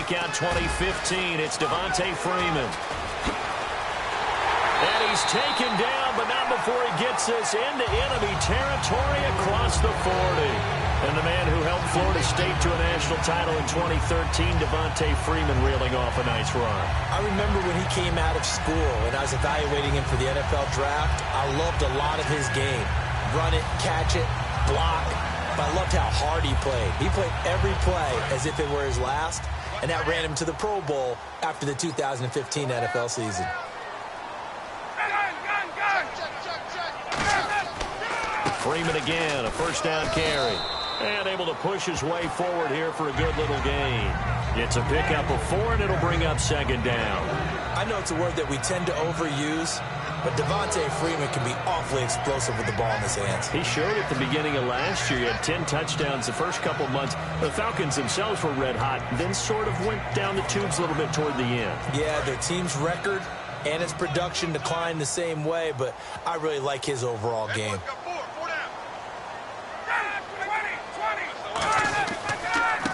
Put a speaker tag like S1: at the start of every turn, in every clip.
S1: breakout 2015. It's Devontae Freeman. And he's taken down, but not before he gets this into enemy territory across the 40. And the man who helped Florida State to a national title in 2013, Devontae Freeman, reeling off a nice run.
S2: I remember when he came out of school and I was evaluating him for the NFL draft. I loved a lot of his game. Run it, catch it, block. But I loved how hard he played. He played every play as if it were his last, and that ran him to the Pro Bowl after the 2015 NFL season.
S1: Freeman again, a first down carry. And able to push his way forward here for a good little gain. It's a pickup of 4, and it'll bring up second down.
S2: I know it's a word that we tend to overuse, but Devontae Freeman can be awfully explosive with the ball in his hands.
S1: He showed at the beginning of last year. He had 10 touchdowns the first couple months. The Falcons themselves were red hot, then sort of went down the tubes a little bit toward the end.
S2: Yeah, their team's record and its production declined the same way, but I really like his overall game.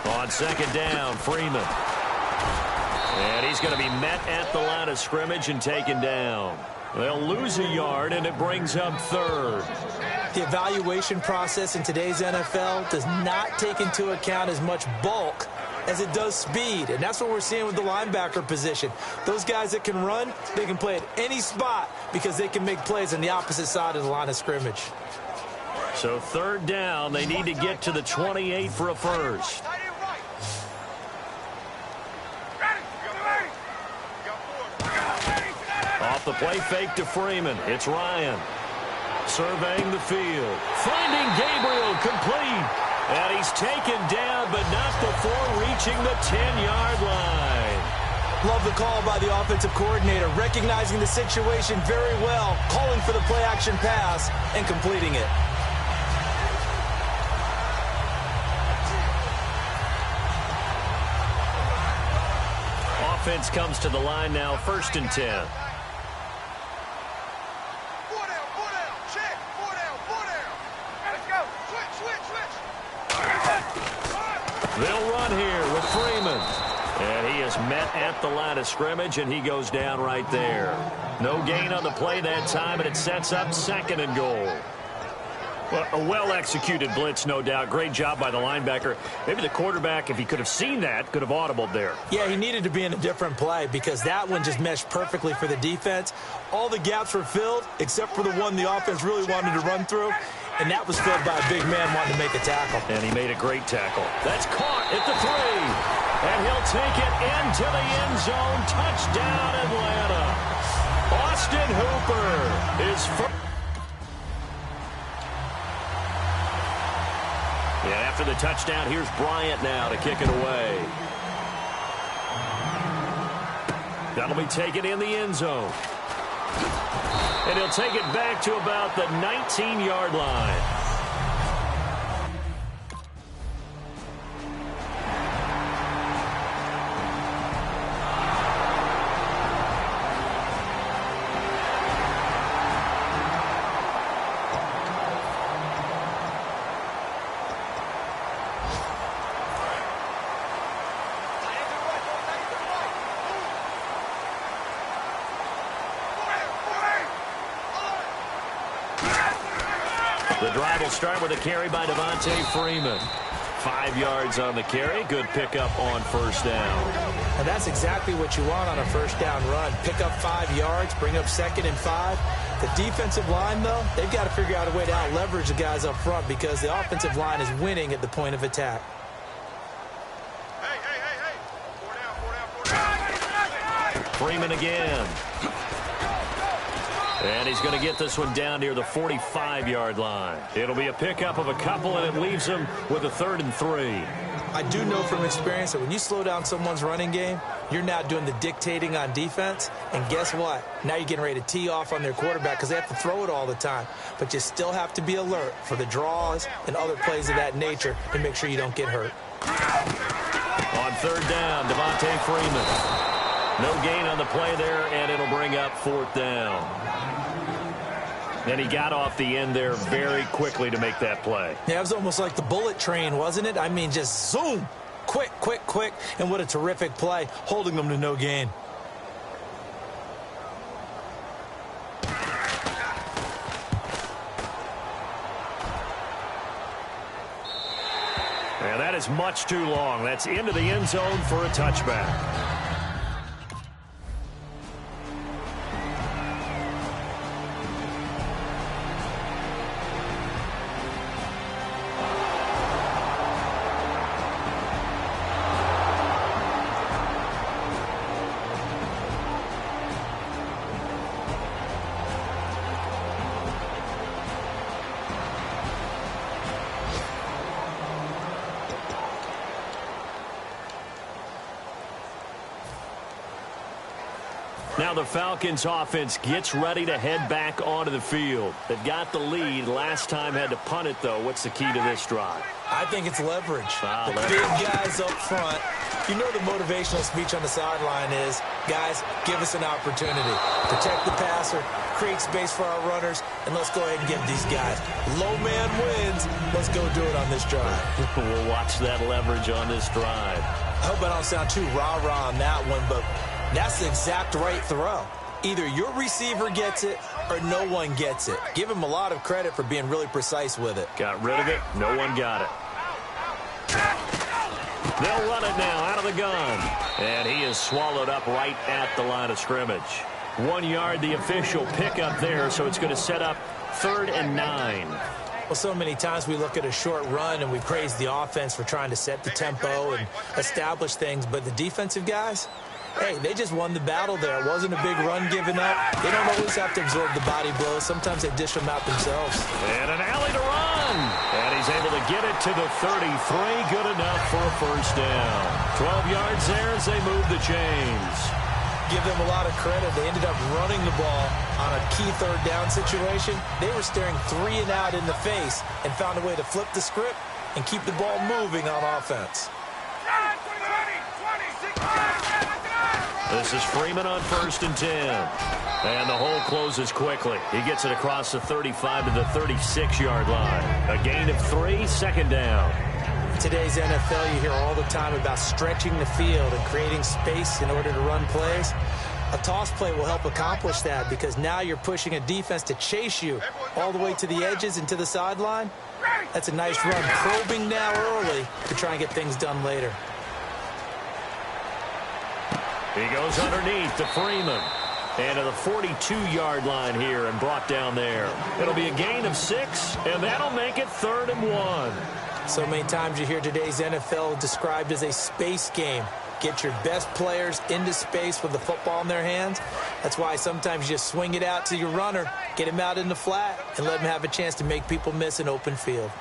S1: On second down, Freeman. And he's going to be met at the line of scrimmage and taken down. They'll lose a yard, and it brings up third.
S2: The evaluation process in today's NFL does not take into account as much bulk as it does speed, and that's what we're seeing with the linebacker position. Those guys that can run, they can play at any spot because they can make plays on the opposite side of the line of scrimmage.
S1: So third down, they need to get to the 28 for a first. Off the play fake to Freeman. It's Ryan. Surveying the field. Finding Gabriel, complete. And he's taken down, but not before reaching the 10-yard line.
S2: Love the call by the offensive coordinator, recognizing the situation very well, calling for the play-action pass, and completing it.
S1: Offense comes to the line now, 1st and 10. They'll run here with Freeman. And he is met at the line of scrimmage, and he goes down right there. No gain on the play that time, and it sets up 2nd and goal. Well, a well-executed blitz, no doubt. Great job by the linebacker. Maybe the quarterback, if he could have seen that, could have audibled there.
S2: Yeah, he needed to be in a different play because that one just meshed perfectly for the defense. All the gaps were filled except for the one the offense really wanted to run through. And that was filled by a big man wanting to make a tackle.
S1: And he made a great tackle. That's caught at the 3. And he'll take it into the end zone. Touchdown, Atlanta. Austin Hooper is first. Yeah, after the touchdown, here's Bryant now to kick it away. That'll be taken in the end zone. And he'll take it back to about the 19-yard line. The drive will start with a carry by Devontae Freeman. 5 yards on the carry. Good pickup on first down.
S2: And that's exactly what you want on a first down run. Pick up 5 yards, bring up 2nd and 5. The defensive line, though, they've got to figure out a way to out-leverage the guys up front because the offensive line is winning at the point of attack.
S1: Freeman again. And he's going to get this one down near the 45-yard line. It'll be a pickup of a couple, and it leaves him with a 3rd and 3.
S2: I do know from experience that when you slow down someone's running game, you're now doing the dictating on defense. And guess what? Now you're getting ready to tee off on their quarterback because they have to throw it all the time. But you still have to be alert for the draws and other plays of that nature to make sure you don't get hurt.
S1: On 3rd down, Devontae Freeman. No gain on the play there, and it'll bring up 4th down. And he got off the end there very quickly to make that play.
S2: Yeah, it was almost like the bullet train, wasn't it? I mean, just zoom, Quick, quick, quick. And what a terrific play, holding them to no gain.
S1: And that is much too long. That's into the end zone for a touchback. Now the Falcons offense gets ready to head back onto the field. They've got the lead. Last time had to punt it, though. What's the key to this drive?
S2: I think it's leverage. The big guys up front. You know the motivational speech on the sideline is, guys, give us an opportunity. Protect the passer, create space for our runners, and let's go ahead and give these guys. Low man wins. Let's go do it on this drive.
S1: We'll watch that leverage on this drive.
S2: I hope I don't sound too rah-rah on that one, but that's the exact right throw. Either your receiver gets it or no one gets it. Give him a lot of credit for being really precise with it.
S1: Got rid of it. No one got it. They'll run it now out of the gun. And he is swallowed up right at the line of scrimmage. 1 yard, the official pickup there, so it's going to set up 3rd and 9.
S2: Well, so many times we look at a short run and we praise the offense for trying to set the tempo and establish things, but the defensive guys, hey, they just won the battle there. It wasn't a big run given up. They don't always have to absorb the body blows. Sometimes they dish them out themselves.
S1: And an alley to run. And he's able to get it to the 33. Good enough for a first down. 12 yards there as they move the chains.
S2: Give them a lot of credit. They ended up running the ball on a key 3rd down situation. They were staring 3 and out in the face and found a way to flip the script and keep the ball moving on offense.
S1: This is Freeman on 1st and 10. And the hole closes quickly. He gets it across the 35 to the 36-yard line. A gain of 3, 2nd down.
S2: In today's NFL, you hear all the time about stretching the field and creating space in order to run plays. A toss play will help accomplish that because now you're pushing a defense to chase you all the way to the edges and to the sideline. That's a nice run, probing now early to try and get things done later.
S1: He goes underneath to Freeman. And to the 42-yard line here and brought down there. It'll be a gain of 6, and that'll make it 3rd and 1.
S2: So many times you hear today's NFL described as a space game. Get your best players into space with the football in their hands. That's why sometimes you just swing it out to your runner, get him out in the flat, and let him have a chance to make people miss an open field.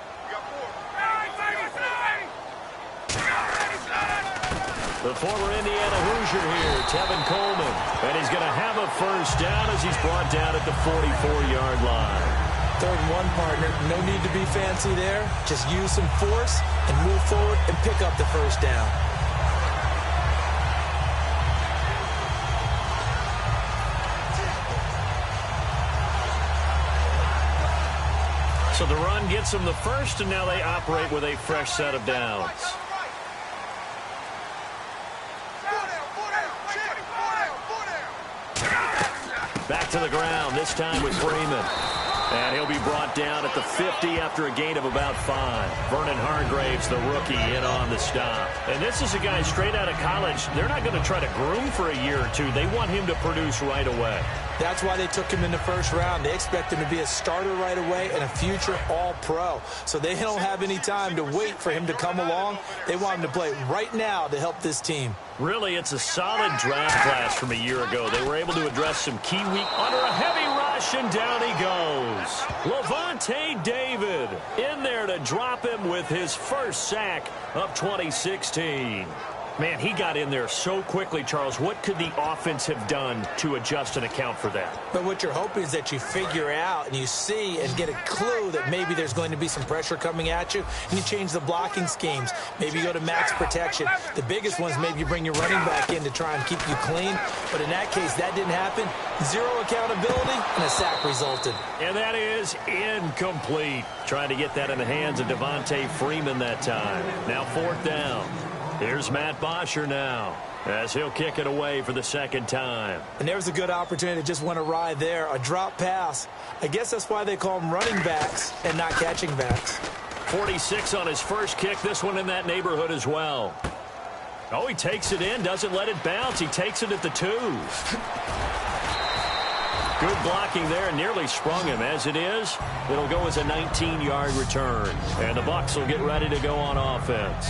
S1: The former Indiana Hoosier here, Tevin Coleman. And he's going to have a first down as he's brought down at the 44-yard line.
S2: 3rd and 1, partner. No need to be fancy there. Just use some force and move forward and pick up the first down.
S1: So the run gets them the first, and now they operate with a fresh set of downs. Back to the ground, this time with Freeman. And he'll be brought down at the 50 after a gain of about 5. Vernon Hargraves, the rookie, in on the stop. And this is a guy straight out of college. They're not going to try to groom for a year or two. They want him to produce right away.
S2: That's why they took him in the 1st round. They expect him to be a starter right away and a future all-pro. So they don't have any time to wait for him to come along. They want him to play right now to help this team.
S1: Really, it's a solid draft class from a year ago. They were able to address some key weak under a heavy rush, and down he goes. Levante David in there to drop him with his first sack of 2016. Man, he got in there so quickly, Charles. What could the offense have done to adjust and account for that?
S2: But what you're hoping is that you figure out and you see and get a clue that maybe there's going to be some pressure coming at you, and you change the blocking schemes. Maybe you go to max protection. The biggest ones, maybe you bring your running back in to try and keep you clean. But in that case, that didn't happen. 0 accountability, and a sack resulted.
S1: And that is incomplete. Trying to get that in the hands of Devontae Freeman that time. Now 4th down. Here's Matt Bosher now, as he'll kick it away for the second time.
S2: And there's a good opportunity that just went awry there. A drop pass. I guess that's why they call them running backs and not catching backs.
S1: 46 on his first kick. This one in that neighborhood as well. Oh, he takes it in, doesn't let it bounce. He takes it at the 2. Good blocking there, nearly sprung him. As it is, it'll go as a 19-yard return. And the Bucs will get ready to go on offense.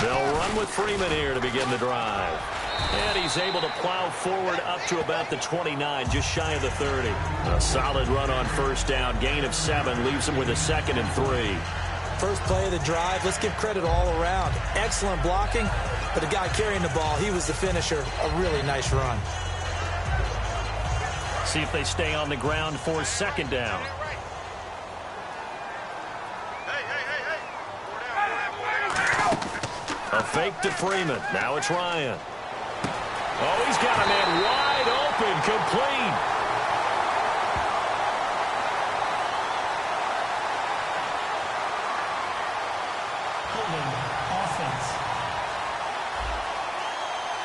S1: They'll run with Freeman here to begin the drive. And he's able to plow forward up to about the 29, just shy of the 30. A solid run on first down. Gain of 7 leaves him with a 2nd and 3.
S2: First play of the drive, let's give credit all around. Excellent blocking, but the guy carrying the ball, he was the finisher. A really nice run.
S1: See if they stay on the ground for 2nd down. A fake to Freeman. Now it's Ryan. Oh, he's got a man wide open, complete.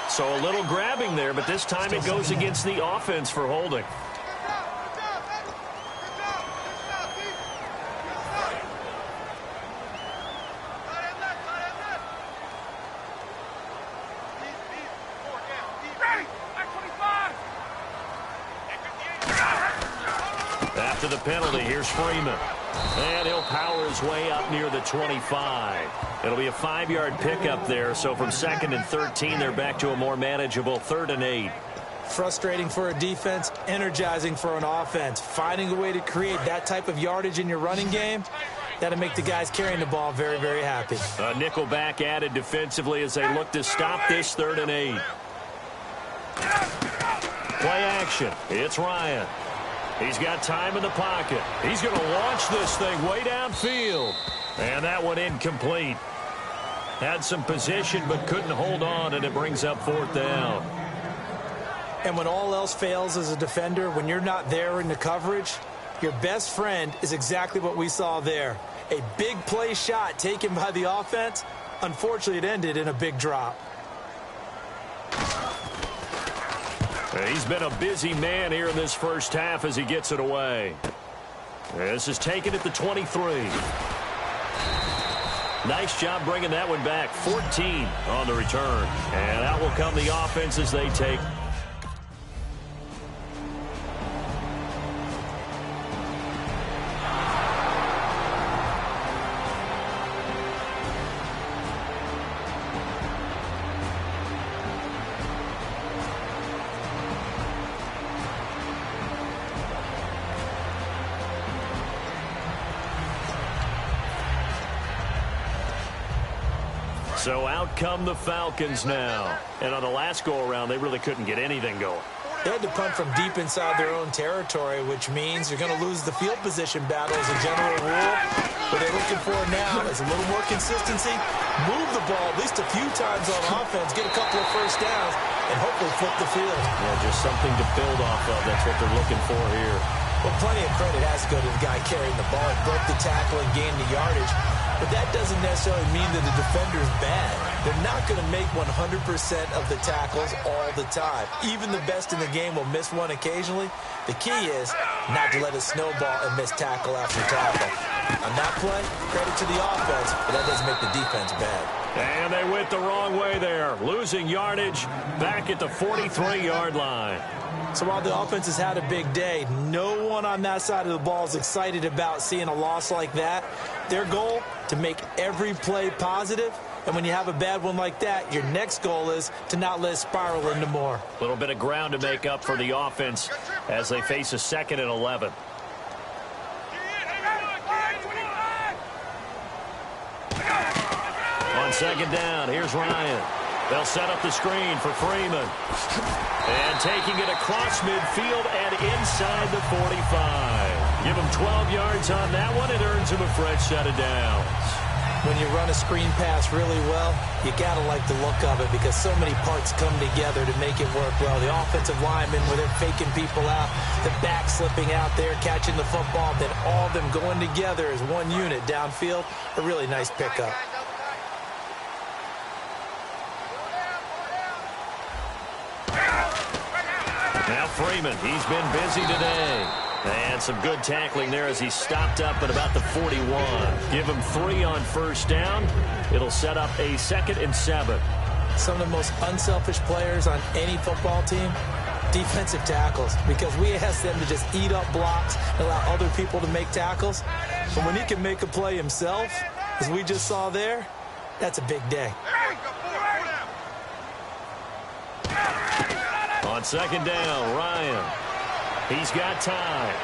S1: So a little grabbing there, but this time it goes against the offense for holding. After the penalty, here's Freeman. And he'll power his way up near the 25. It'll be a 5-yard pickup there, so from 2nd and 13, they're back to a more manageable 3rd and 8.
S2: Frustrating for a defense, energizing for an offense. Finding a way to create that type of yardage in your running game, that'll make the guys carrying the ball very, very happy.
S1: A nickel back added defensively as they look to stop this 3rd and 8. Play action. It's Ryan. He's got time in the pocket. He's going to launch this thing way downfield. And that one incomplete. Had some position but couldn't hold on, and it brings up 4th down.
S2: And when all else fails as a defender, when you're not there in the coverage, your best friend is exactly what we saw there. A big play shot taken by the offense. Unfortunately, it ended in a big drop.
S1: He's been a busy man here in this first half as he gets it away. This is taken at the 23. Nice job bringing that one back. 14 on the return. And out will come the offense as they take. So out come the Falcons now. And on the last go-around, they really couldn't get anything going.
S2: They had to punt from deep inside their own territory, which means you're going to lose the field position battle as a general rule. What they're looking for now is a little more consistency, move the ball at least a few times on offense, get a couple of first downs, and hopefully flip the field.
S1: Yeah, just something to build off of. That's what they're looking for here.
S2: Well, plenty of credit has to go to the guy carrying the ball. He broke the tackle and gained the yardage. But that doesn't necessarily mean that the defender's bad. They're not going to make 100% of the tackles all the time. Even the best in the game will miss one occasionally. The key is not to let it snowball and miss tackle after tackle. On that play, credit to the offense, but that doesn't make the defense bad.
S1: And they went the wrong way there. Losing yardage back at the 43-yard line.
S2: So while the offense has had a big day, no one on that side of the ball is excited about seeing a loss like that. Their goal, to make every play positive And when you have a bad one like that, your next goal is to not let it spiral into more.
S1: A little bit of ground to make up for the offense as they face a 2nd and 11. On 2nd down, here's Ryan. They'll set up the screen for Freeman. And taking it across midfield and inside the 45. Give him 12 yards on that one. It earns him a fresh set of downs.
S2: When you run a screen pass really well, you got to like the look of it because so many parts come together to make it work well. The offensive linemen, where they're faking people out, the back slipping out there, catching the football, then all of them going together as one unit downfield. A really nice pickup.
S1: Now Freeman, he's been busy today. And some good tackling there as he stopped up at about the 41. Give him 3 on 1st down. It'll set up a 2nd and 7.
S2: Some of the most unselfish players on any football team, defensive tackles, because we ask them to just eat up blocks and allow other people to make tackles. But when he can make a play himself, as we just saw there, that's a big day.
S1: On 2nd down, Ryan. He's got time.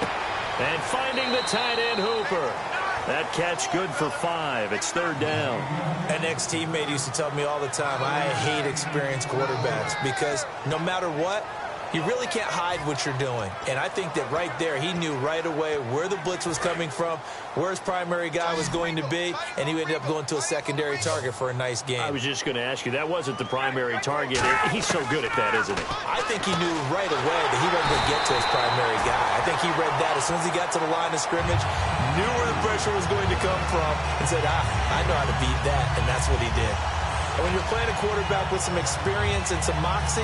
S1: And finding the tight end, Hooper. That catch good for 5. It's 3rd down.
S2: An ex-teammate used to tell me all the time, I hate experienced quarterbacks because no matter what, you really can't hide what you're doing. And I think that right there, he knew right away where the blitz was coming from, where his primary guy was going to be, and he ended up going to a secondary target for a nice game.
S1: I was just going to ask you, that wasn't the primary target. He's so good at that, isn't he?
S2: I think he knew right away that he wasn't going to get to his primary guy. I think he read that as soon as he got to the line of scrimmage, knew where the pressure was going to come from, and said, I know how to beat that, and that's what he did. And when you're playing a quarterback with some experience and some moxie,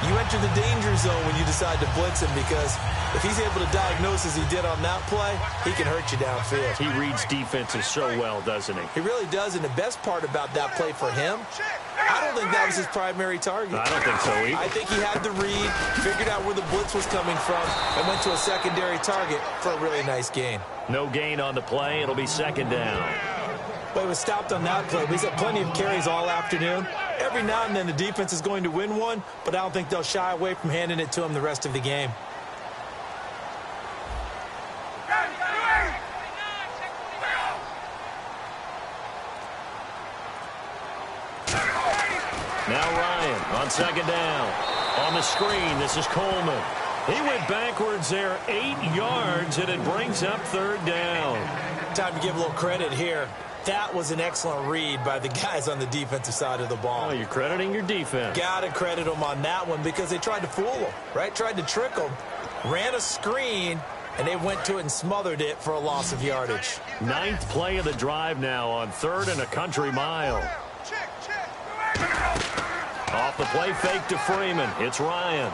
S2: you enter the danger zone when you decide to blitz him because if he's able to diagnose as he did on that play, he can hurt you downfield.
S1: He reads defenses so well, doesn't he?
S2: He really does, and the best part about that play for him, I don't think that was his primary target.
S1: I don't think so either.
S2: I think he had the read, figured out where the blitz was coming from, and went to a secondary target for a really nice gain.
S1: No gain on the play. It'll be 2nd down.
S2: But he was stopped on that play. He's had plenty of carries all afternoon. Every now and then the defense is going to win one, but I don't think they'll shy away from handing it to him the rest of the game.
S1: Now Ryan on 2nd down. On the screen, this is Coleman. He went backwards there 8 yards, and it brings up 3rd down.
S2: Time to give a little credit here. That was an excellent read by the guys on the defensive side of the ball.
S1: Oh, you're crediting your defense.
S2: Got to credit them on that one because they tried to fool him, right? Tried to trick him, ran a screen, and they went to it and smothered it for a loss of yardage.
S1: 9th play of the drive now on 3rd and a country mile. Off the play fake to Freeman. It's Ryan.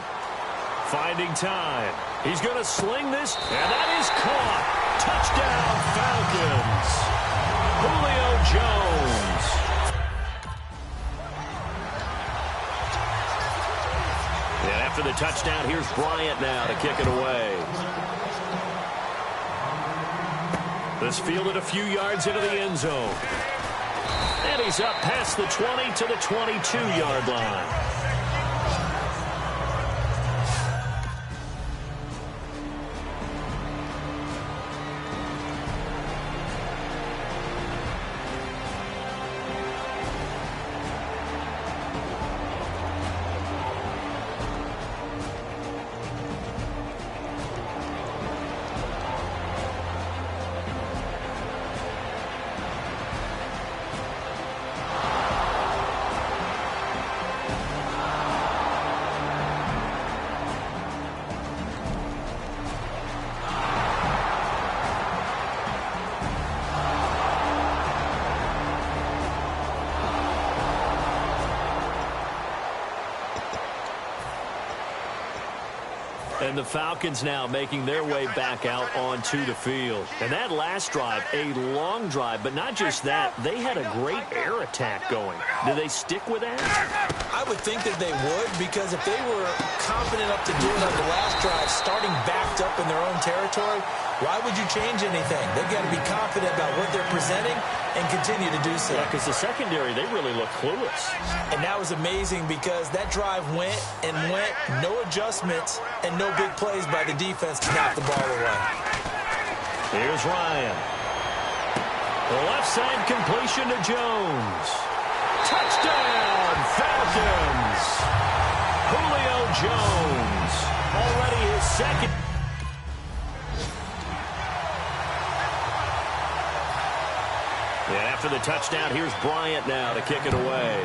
S1: Finding time. He's going to sling this, and that is caught. Touchdown, Falcons. Julio Jones. And after the touchdown, here's Bryant now to kick it away. This fielded a few yards into the end zone. And he's up past the 20 to the 22-yard line. And the Falcons now making their way back out onto the field. And that last drive, a long drive, but not just that, they had a great air attack going. Do they stick with that?
S2: I would think that they would, because if they were confident enough to do it on the last drive, starting backed up in their own territory, Why would you change anything? They've got to be confident about what they're presenting and continue to do so.
S1: Yeah, because the secondary, they really look clueless.
S2: And that was amazing because that drive went and went, no adjustments, and no big plays by the defense to knock the ball away.
S1: Here's Ryan. The left side completion to Jones. Touchdown, Falcons! Julio Jones, already his second. Yeah, after the touchdown, here's Bryant now to kick it away.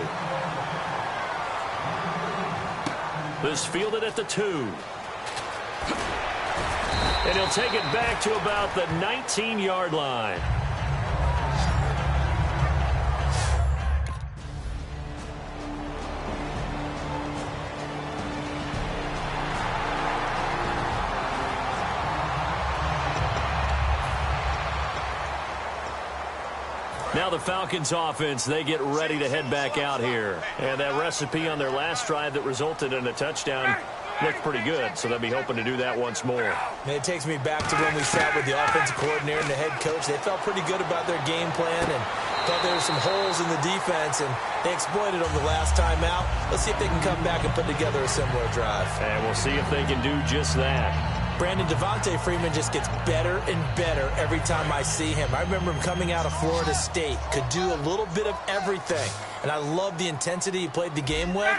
S1: This fielded at the 2. And he'll take it back to about the 19-yard line. Now the Falcons offense, they get ready to head back out here. And that recipe on their last drive that resulted in a touchdown looked pretty good, so they'll be hoping to do that once more.
S2: And it takes me back to when we sat with the offensive coordinator and the head coach. They felt pretty good about their game plan and thought there were some holes in the defense, and they exploited them the last time out. Let's see if they can come back and put together a similar drive.
S1: And we'll see if they can do just that.
S2: Brandon, Devontae Freeman just gets better and better every time I see him. I remember him coming out of Florida State, could do a little bit of everything. And I love the intensity he played the game with.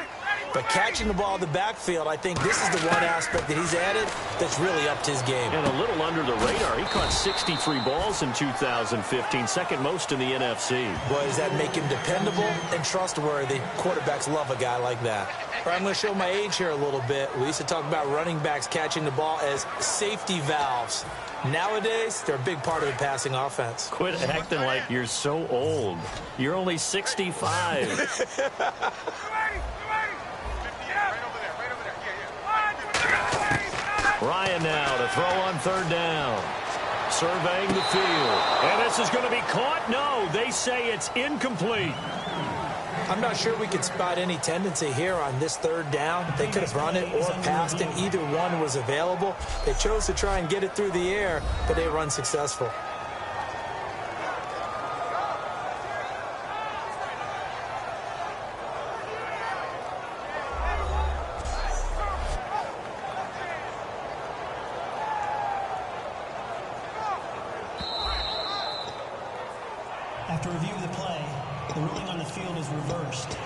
S2: But catching the ball in the backfield, I think this is the one aspect that he's added that's really upped his game.
S1: And a little under the radar. He caught 63 balls in 2015, second most in the NFC.
S2: Boy, does that make him dependable and trustworthy. Quarterbacks love a guy like that. All right, I'm going to show my age here a little bit. We used to talk about running backs catching the ball as safety valves. Nowadays, they're a big part of the passing offense.
S1: Quit acting like you're so old. You're only 65. Ryan now to throw on third down. Surveying the field. And this is going to be caught? No, they say it's incomplete.
S2: I'm not sure we could spot any tendency here on this third down. They could have run it or passed, and either one was available. They chose to try and get it through the air, but they were unsuccessful.
S3: After review of the play, the ruling on the field is reversed.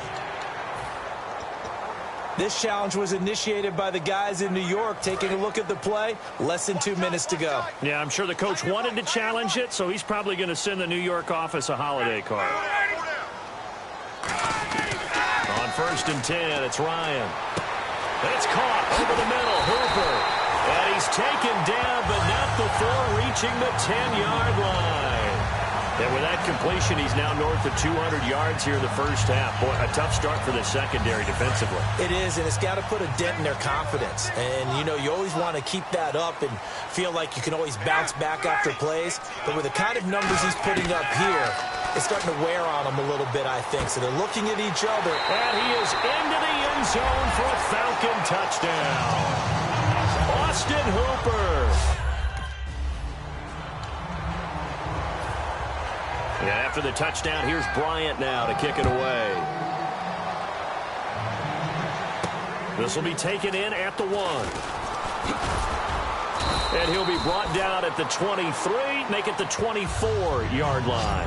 S2: This challenge was initiated by the guys in New York. Taking a look at the play, less than 2 minutes to go.
S1: Yeah, I'm sure the coach wanted to challenge it, so he's probably going to send the New York office a holiday card. On 1st and 10, it's Ryan. It's caught over the middle, Hooper. And he's taken down, but not before reaching the 10-yard line. And with that completion, he's now north of 200 yards here in the first half. Boy, a tough start for the secondary defensively.
S2: It is, and it's got to put a dent in their confidence. And, you know, you always want to keep that up and feel like you can always bounce back after plays. But with the kind of numbers he's putting up here, it's starting to wear on them a little bit, I think. So they're looking at each other.
S1: And he is into the end zone for a Falcon touchdown. Austin Hooper. And after the touchdown, here's Bryant now to kick it away. This will be taken in at the 1. And he'll be brought down at the 23, make it the 24-yard line.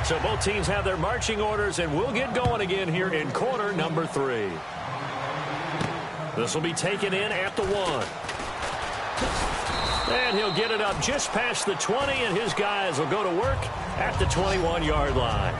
S1: So both teams have their marching orders, and we'll get going again here in quarter number 3. This will be taken in at the 1. And he'll get it up just past the 20, and his guys will go to work at the 21-yard line.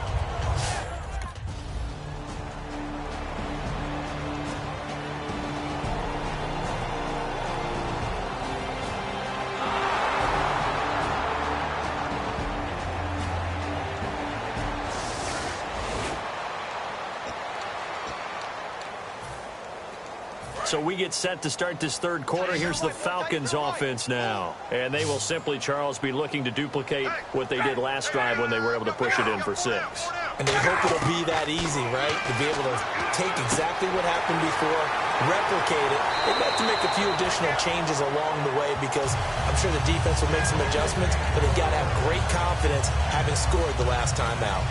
S1: So we get set to start this third quarter. Here's the Falcons offense now. And they will simply, Charles, be looking to duplicate what they did last drive when they were able to push it in for 6.
S2: And they hope it'll be that easy, right? To be able to take exactly what happened before, replicate it. They'd have to make a few additional changes along the way because I'm sure the defense will make some adjustments, but they've got to have great confidence having scored the last time out.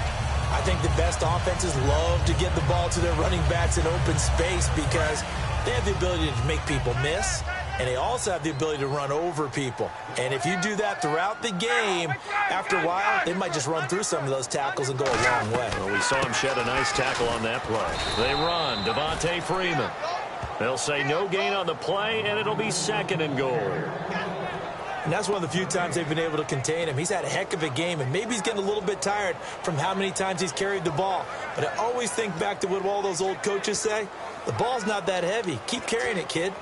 S2: I think the best offenses love to get the ball to their running backs in open space because they have the ability to make people miss, and they also have the ability to run over people. And if you do that throughout the game, after a while, they might just run through some of those tackles and go a long way.
S1: Well, we saw him shed a nice tackle on that play. They run. Devontae Freeman. They'll say no gain on the play, and it'll be 2nd and goal.
S2: And that's one of the few times they've been able to contain him. He's had a heck of a game, and maybe he's getting a little bit tired from how many times he's carried the ball. But I always think back to what all those old coaches say. The ball's not that heavy. Keep carrying it, kid.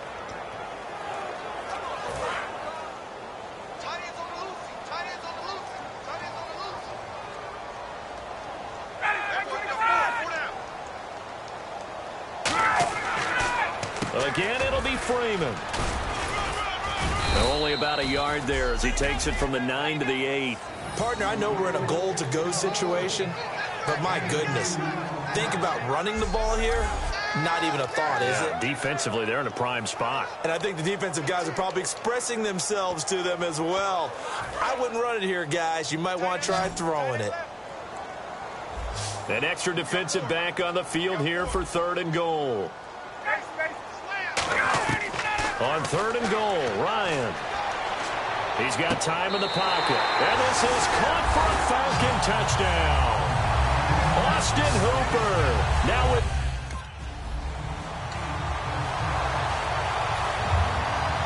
S1: Again, it'll be Freeman. Only about a yard there as he takes it from the 9 to the 8.
S2: Partner, I know we're in a goal-to-go situation, but my goodness, think about running the ball here. Not even a thought, is it?
S1: Defensively, they're in a prime spot.
S2: And I think the defensive guys are probably expressing themselves to them as well. I wouldn't run it here, guys. You might want to try throwing it.
S1: An extra defensive back on the field here for 3rd and goal. On 3rd and goal, Ryan. He's got time in the pocket. And this is caught for a Falcon touchdown. Austin Hooper. Now with...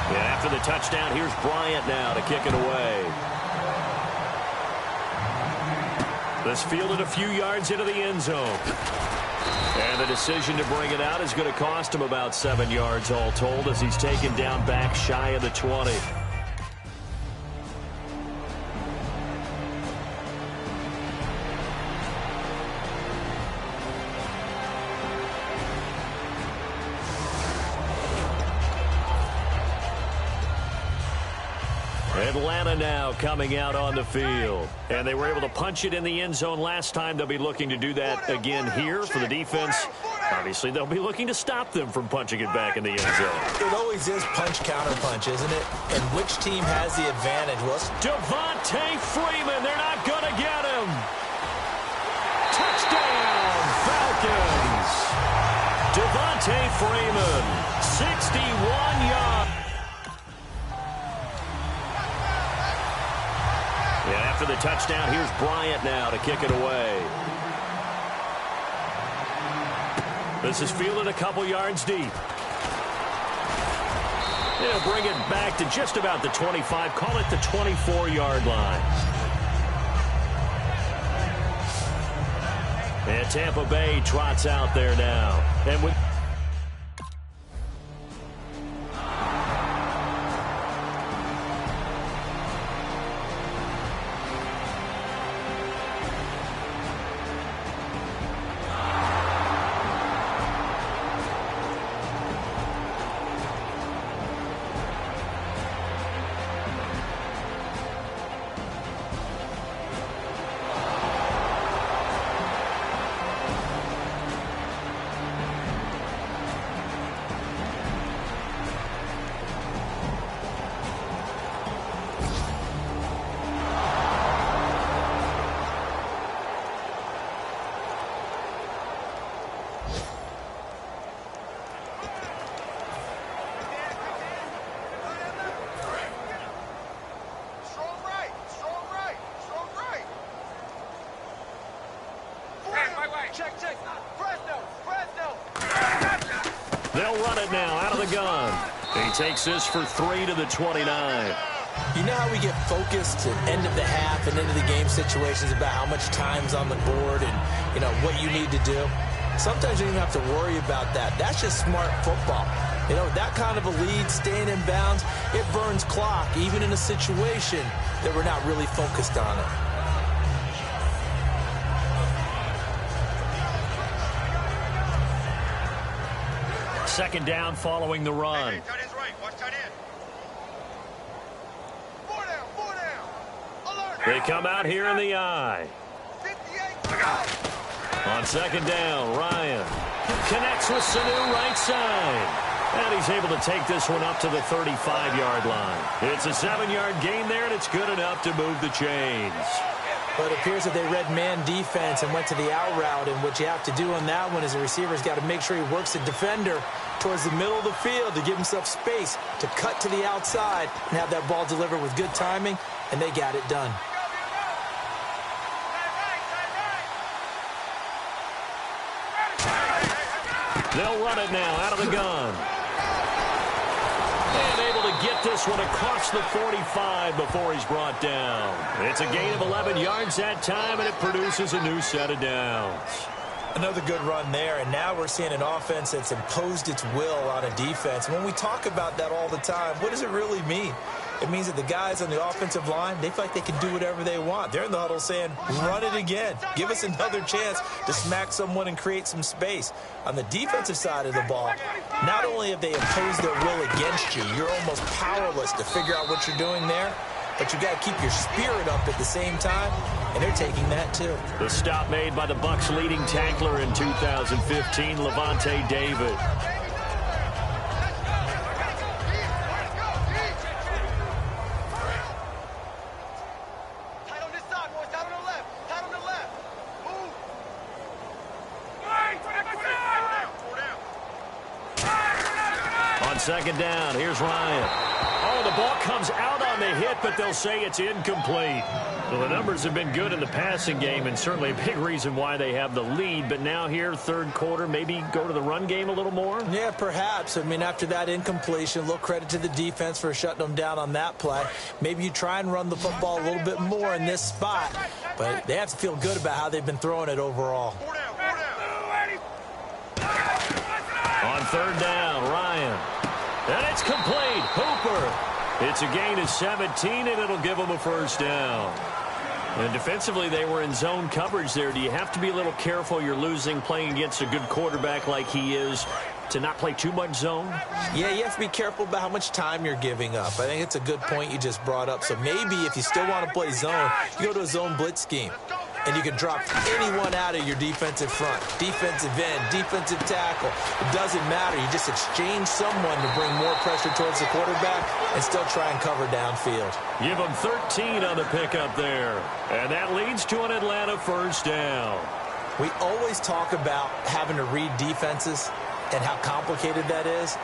S1: And after the touchdown, here's Bryant now to kick it away. This fielded a few yards into the end zone. And the decision to bring it out is going to cost him about 7 yards all told as he's taken down back shy of the 20. Atlanta now coming out on the field. And they were able to punch it in the end zone last time. They'll be looking to do that again here for the defense. Obviously, they'll be looking to stop them from punching it back in the end zone.
S2: It always is punch-counter-punch, isn't it? And which team has the advantage? Well,
S1: Devontae Freeman, they're not going to get him. Touchdown, Falcons. Devontae Freeman, 61 yards. And after the touchdown, here's Bryant now to kick it away. This is fielded a couple yards deep. They'll bring it back to just about the 25, call it the 24-yard line. And Tampa Bay trots out there now. And with they'll run it now out of the gun. He takes this for 3 to the 29.
S2: You know how we get focused at end of the half and into the game situations about how much time's on the board and, you know, what you need to do? Sometimes you don't even have to worry about that. That's just smart football. You know, that kind of a lead, staying in bounds, it burns clock, even in a situation that we're not really focused on it.
S1: second down following the run.
S4: Hey, tight end's right. Watch tight end. 4 down, 4 down. Alert.
S1: They come out here in the eye.
S4: 58.
S1: On second down, Ryan connects with Sanu right side. And he's able to take this one up to the 35-yard line. It's a 7-yard gain there, and it's good enough to move the chains.
S2: But it appears that they read man defense and went to the out route, and what you have to do on that one is the receiver's got to make sure he works the defender towards the middle of the field to give himself space to cut to the outside and have that ball delivered with good timing, and they got it done.
S1: They'll run it now out of the gun. And able to get this one across the 45 before he's brought down. It's a gain of 11 yards that time, and it produces a new set of downs.
S2: Another good run there, and now we're seeing an offense that's imposed its will on a defense. And when we talk about that all the time, what does it really mean? It means that the guys on the offensive line, they feel like they can do whatever they want. They're in the huddle saying, run it again. Give us another chance to smack someone and create some space. On the defensive side of the ball, not only have they imposed their will against you, you're almost powerless to figure out what you're doing there, but you got to keep your spirit up at the same time, and they're taking that too.
S1: The stop made by the Bucs' leading tackler in 2015, Levante David. Second down, here's Ryan. Oh, the ball comes out on the hit, but they'll say it's incomplete. Well, the numbers have been good in the passing game, and certainly a big reason why they have the lead. But now here, third quarter, maybe go to the run game a little more?
S2: Yeah, perhaps. I mean, after that incompletion, a little credit to the defense for shutting them down on that play. Maybe you try and run the football a little bit more in this spot, but they have to feel good about how they've been throwing it overall.
S1: On third down, Ryan. And it's complete. Hooper. It's a gain of 17, and it'll give them a first down. And defensively, they were in zone coverage there. Do you have to be a little careful? You're losing playing against a good quarterback like he is to not play too much zone?
S2: Yeah, you have to be careful about how much time you're giving up. I think it's a good point you just brought up. So maybe if you still want to play zone, you go to a zone blitz scheme. And you can drop anyone out of your defensive front, defensive end, defensive tackle. It doesn't matter. You just exchange someone to bring more pressure towards the quarterback and still try and cover downfield.
S1: Give them 13 on the pickup there. And that leads to an Atlanta first down.
S2: We always talk about having to read defenses and how complicated that is.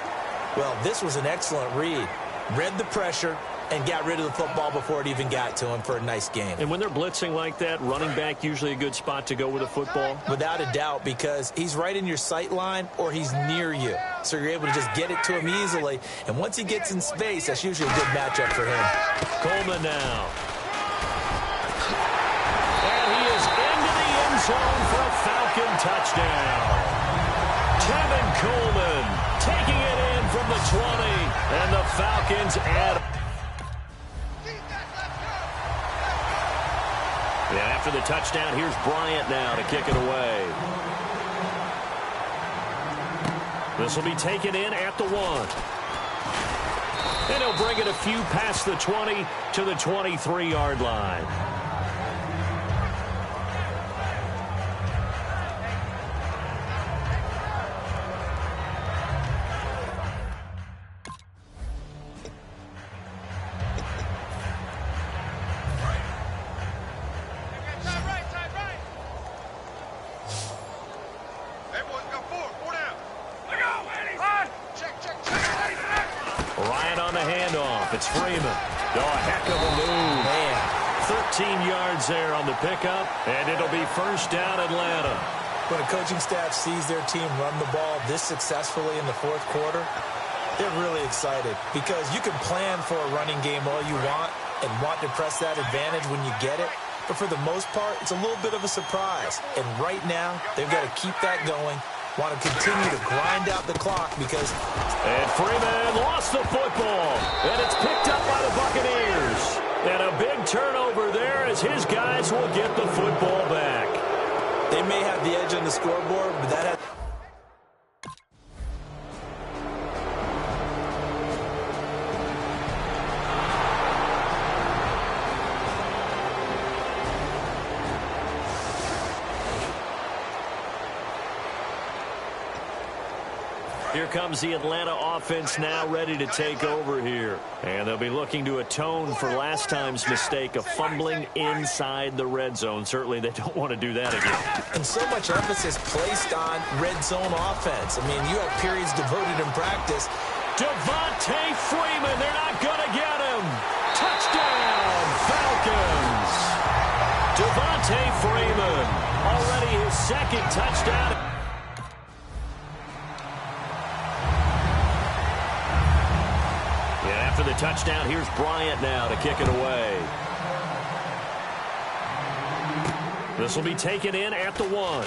S2: Well, this was an excellent read. Read the pressure and got rid of the football before it even got to him for a nice game.
S1: And when they're blitzing like that, running back usually a good spot to go with a football?
S2: Without a doubt, because he's right in your sight line or he's near you. So you're able to just get it to him easily. And once he gets in space, that's usually a good matchup for him.
S1: Coleman now. And he is into the end zone for a Falcon touchdown. Kevin Coleman taking it in from the 20. And the Falcons add. And after the touchdown, here's Bryant now to kick it away. This will be taken in at the 1. And he'll bring it a few past the 20 to the 23-yard line. It's Freeman. Oh, a heck of a move.
S2: Man.
S1: 13 yards there on the pickup, and it'll be first down Atlanta.
S2: When a coaching staff sees their team run the ball this successfully in the fourth quarter, they're really excited because you can plan for a running game all you want and want to press that advantage when you get it. But for the most part, it's a little bit of a surprise. And right now, they've got to keep that going. Want to continue to grind out the clock because...
S1: And Freeman lost the football. And it's picked up by the Buccaneers. And a big turnover there as his guys will get the football back.
S2: They may have the edge on the scoreboard, but that has...
S1: Here comes the Atlanta offense now ready to take over here. And they'll be looking to atone for last time's mistake of fumbling inside the red zone. Certainly they don't want to do that again.
S2: And so much emphasis placed on red zone offense. I mean, you have periods devoted in practice.
S1: Devontae Freeman, they're not going to get him. Touchdown, Falcons. Devontae Freeman, already his second touchdown. After the touchdown, here's Bryant now to kick it away. This will be taken in at the 1.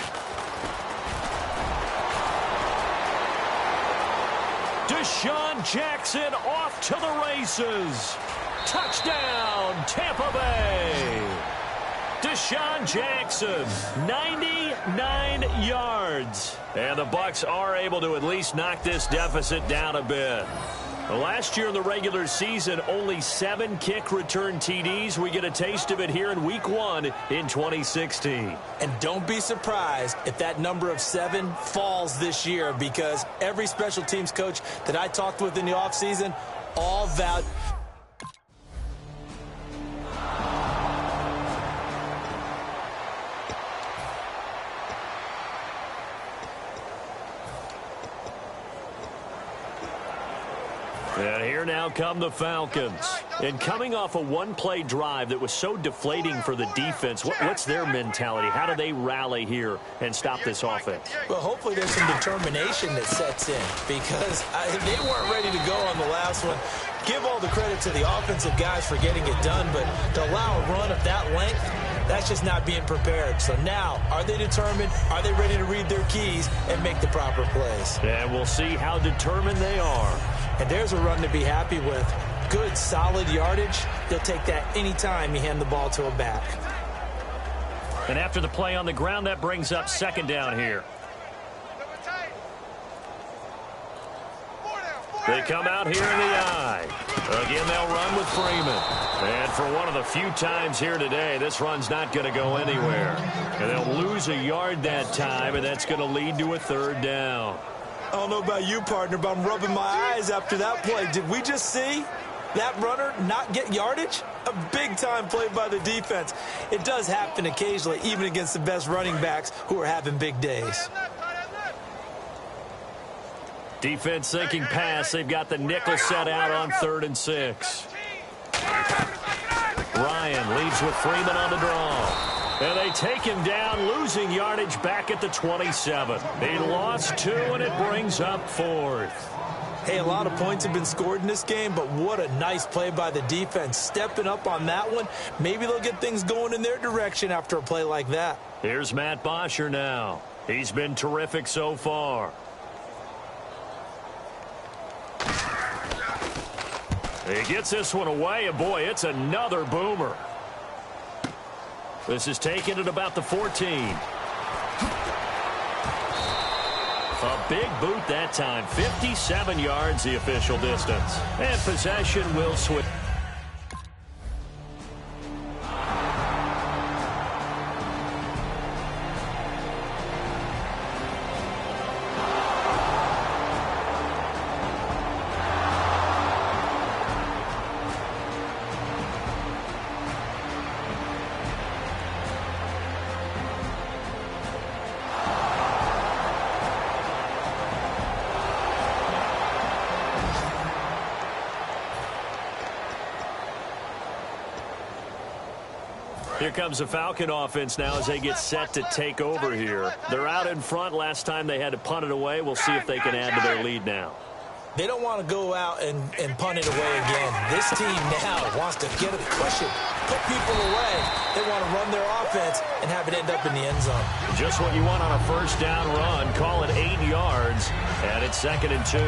S1: Deshaun Jackson off to the races. Touchdown, Tampa Bay. Deshaun Jackson, 99 yards. And the Bucs are able to at least knock this deficit down a bit. Last year in the regular season, only 7 kick return TDs. We get a taste of it here in Week 1 in 2016.
S2: And don't be surprised if that number of 7 falls this year, because every special teams coach that I talked with in the offseason all vowed.
S1: And here now come the Falcons. And coming off a one-play drive that was so deflating for the defense, what's their mentality? How do they rally here and stop this offense?
S2: Well, hopefully there's some determination that sets in, because they weren't ready to go on the last one. Give all the credit to the offensive guys for getting it done, but to allow a run of that length, that's just not being prepared. So now, are they determined? Are they ready to read their keys and make the proper plays?
S1: And we'll see how determined they are.
S2: And there's a run to be happy with. Good, solid yardage. They'll take that anytime you hand the ball to a back.
S1: And after the play on the ground, that brings up second down here. They come out here in the eye. Again, they'll run with Freeman. And for one of the few times here today, this run's not going to go anywhere. And they'll lose a yard that time, and that's going to lead to a third down.
S2: I don't know about you, partner, but I'm rubbing my eyes after that play. Did we just see that runner not get yardage? A big-time play by the defense. It does happen occasionally, even against the best running backs who are having big days.
S1: Defense thinking pass. They've got the nickel set out on 3rd and 6. Ryan leads with Freeman on the draw. And they take him down, losing yardage back at the 27. He lost 2, and it brings up 4th.
S2: Hey, a lot of points have been scored in this game, but what a nice play by the defense. Stepping up on that one. Maybe they'll get things going in their direction after a play like that.
S1: Here's Matt Bosher now. He's been terrific so far. He gets this one away, and boy, it's another boomer. This is taken at about the 14. A big boot that time. 57 yards the official distance. And possession will switch. Here comes the Falcon offense now as they get set to take over here. They're out in front. Last time they had to punt it away. We'll see if they can add to their lead now.
S2: They don't want to go out and punt it away again. This team now wants to get it, push it, put people away. They want to run their offense and have it end up in the end zone.
S1: Just what you want on a first down run. Call it 8 yards, and it's 2nd and 2.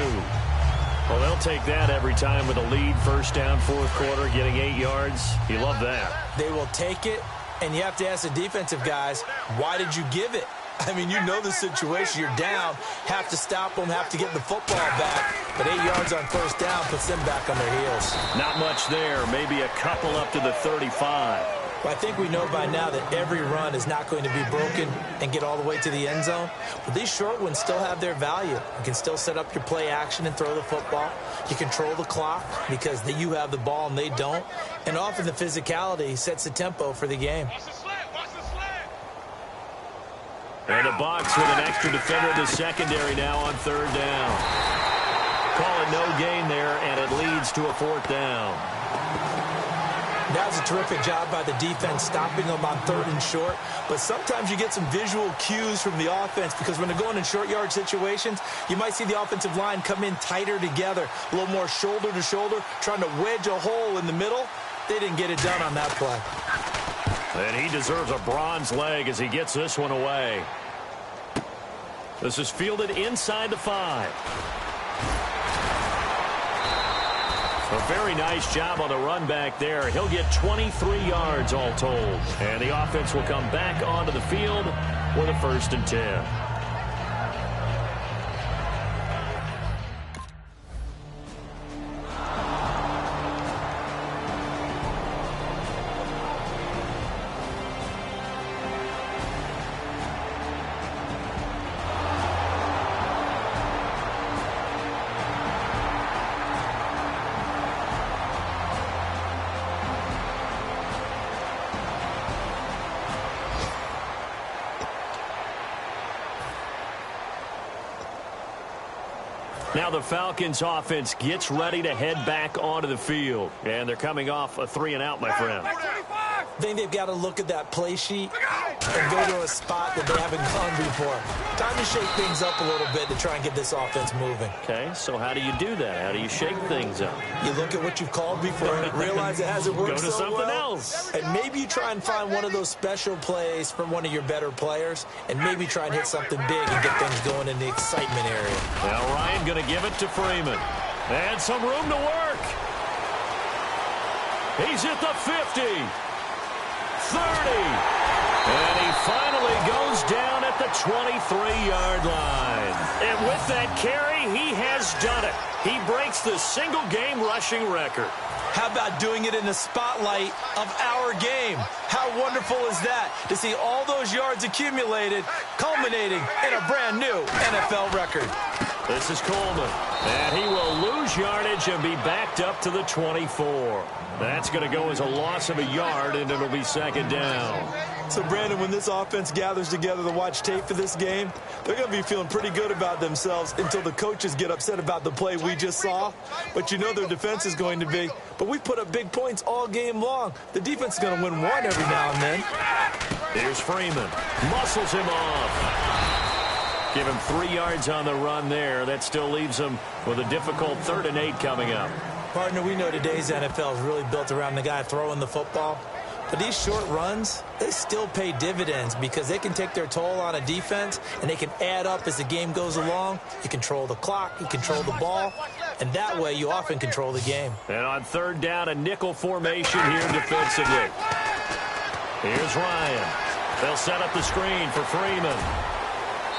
S1: Well, they'll take that every time with a lead, first down, 4th quarter, getting 8 yards. You love that.
S2: They will take it, and you have to ask the defensive guys, why did you give it? I mean, you know the situation. You're down, have to stop them, have to get the football back. But 8 yards on first down puts them back on their heels.
S1: Not much there. Maybe a couple up to the 35.
S2: Well, I think we know by now that every run is not going to be broken and get all the way to the end zone. But these short ones still have their value. You can still set up your play action and throw the football. You control the clock because you have the ball and they don't. And often the physicality sets the tempo for the game.
S1: And the box with an extra defender in the secondary now on third down. Call it no gain there, and it leads to a fourth down.
S2: That was a terrific job by the defense stopping them on third and short. But sometimes you get some visual cues from the offense because when they're going in short yard situations, you might see the offensive line come in tighter together, a little more shoulder to shoulder, trying to wedge a hole in the middle. They didn't get it done on that play.
S1: And he deserves a bronze leg as he gets this one away. This is fielded inside the 5. A very nice job on the run back there. He'll get 23 yards all told. And the offense will come back onto the field with a 1st and 10. Now the Falcons offense gets ready to head back onto the field. And they're coming off a 3-and-out, my friend.
S2: I think they've got to look at that play sheet and go to a spot that they haven't gone before. Time to shake things up a little bit to try and get this offense moving.
S1: Okay, so how do you do that? How do you shake things up?
S2: You look at what you've called before and realize it hasn't worked
S1: so well. Go to something else.
S2: And maybe you try and find one of those special plays from one of your better players and maybe try and hit something big and get things going in the excitement area.
S1: Now Ryan going to give it to Freeman. And some room to work. He's at the 50. 30. And he finally goes down at the 23-yard line. And with that carry, he has done it. He breaks the single-game rushing record.
S2: How about doing it in the spotlight of our game? How wonderful is that to see all those yards accumulated, culminating in a brand new NFL record.
S1: This is Coleman, and he will lose yardage and be backed up to the 24. That's going to go as a loss of a yard, and it'll be 2nd down.
S2: So, Brandon, when this offense gathers together to watch tape for this game, they're going to be feeling pretty good about themselves until the coaches get upset about the play we just saw. But you know their defense is going to be. But we put up big points all game long. The defense is going to win one every now and then.
S1: Here's Freeman. Muscles him off. Give him 3 yards on the run there. That still leaves him with a difficult 3rd and 8 coming up.
S2: Partner, we know today's NFL is really built around the guy throwing the football. But these short runs, they still pay dividends because they can take their toll on a defense and they can add up as the game goes along. You control the clock, you control the ball, and that way you often control the game.
S1: And on 3rd down, a nickel formation here defensively. Here's Ryan. They'll set up the screen for Freeman.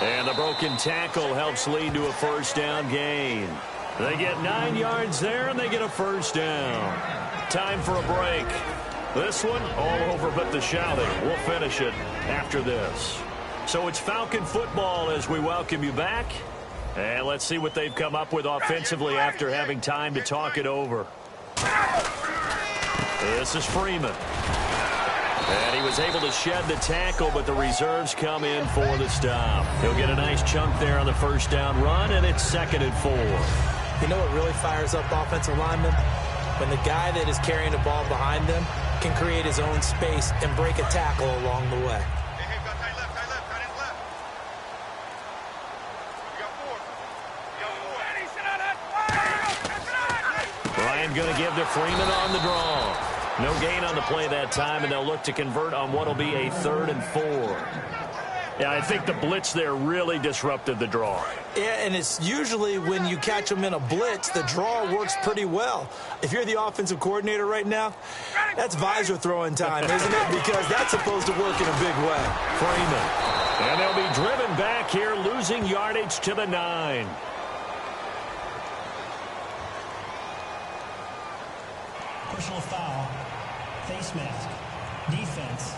S1: And the broken tackle helps lead to a 1st down gain. They get 9 yards there, and they get a 1st down. Time for a break. This one, all over but the shouting. We'll finish it after this. So it's Falcon football as we welcome you back. And let's see what they've come up with offensively after having time to talk it over. This is Freeman. And he was able to shed the tackle, but the reserves come in for the stop. He'll get a nice chunk there on the 1st down run, and it's 2nd and 4.
S2: You know what really fires up offensive linemen? When the guy that is carrying the ball behind them can create his own space and break a tackle along the way.
S4: Hey, got tight left, tight end left. You got 4.
S1: Ryan going to give to Freeman on the draw. No gain on the play that time, and they'll look to convert on what will be a 3rd and 4. Yeah, I think the blitz there really disrupted the draw.
S2: Yeah, and it's usually when you catch them in a blitz, the draw works pretty well. If you're the offensive coordinator right now, that's visor throwing time, isn't it? Because that's supposed to work in a big way.
S1: Freeman. And they'll be driven back here, losing yardage to the 9.
S3: Personal foul. Face mask. Defense.